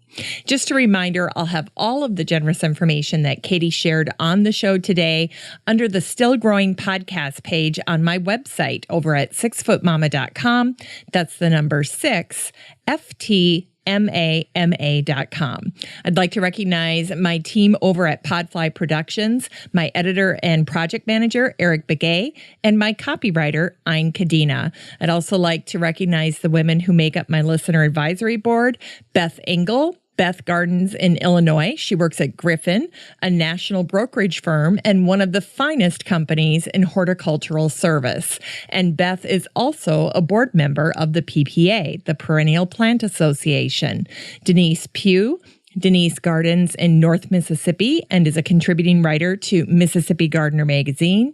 Just a reminder, I'll have all of the generous information that Katie shared on the show today under the Still Growing podcast page on my website over at 6footmama.com. That's the number 6, FTMAMA.com. I'd like to recognize my team over at Podfly Productions, my editor and project manager, Eric Begay, and my copywriter, Ayn Kadena. I'd also like to recognize the women who make up my listener advisory board, Beth Engel, Beth Gardens in Illinois. She works at Griffin, a national brokerage firm and one of the finest companies in horticultural service. And Beth is also a board member of the PPA, the Perennial Plant Association. Denise Pugh, Denise Gardens in North Mississippi and is a contributing writer to Mississippi Gardener magazine.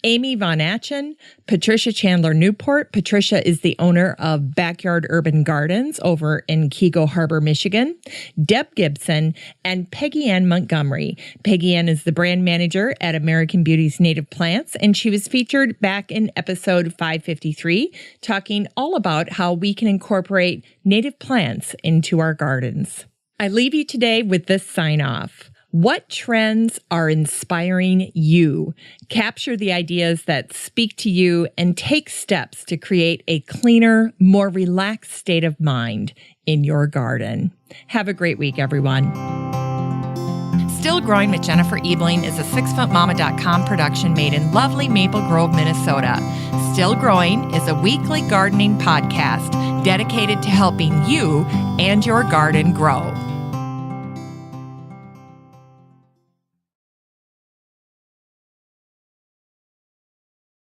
Amy Von Atchen, Patricia Chandler Newport. Patricia is the owner of Backyard Urban Gardens over in Kego Harbor, Michigan. Deb Gibson and Peggy Ann Montgomery. Peggy Ann is the brand manager at American Beauty's Native Plants, and she was featured back in episode 553, talking all about how we can incorporate native plants into our gardens. I leave you today with this sign off. What trends are inspiring you? Capture the ideas that speak to you and take steps to create a cleaner, more relaxed state of mind in your garden. Have a great week, everyone. Still Growing with Jennifer Ebling is a 6footmama.com production made in lovely Maple Grove, Minnesota. Still Growing is a weekly gardening podcast dedicated to helping you and your garden grow.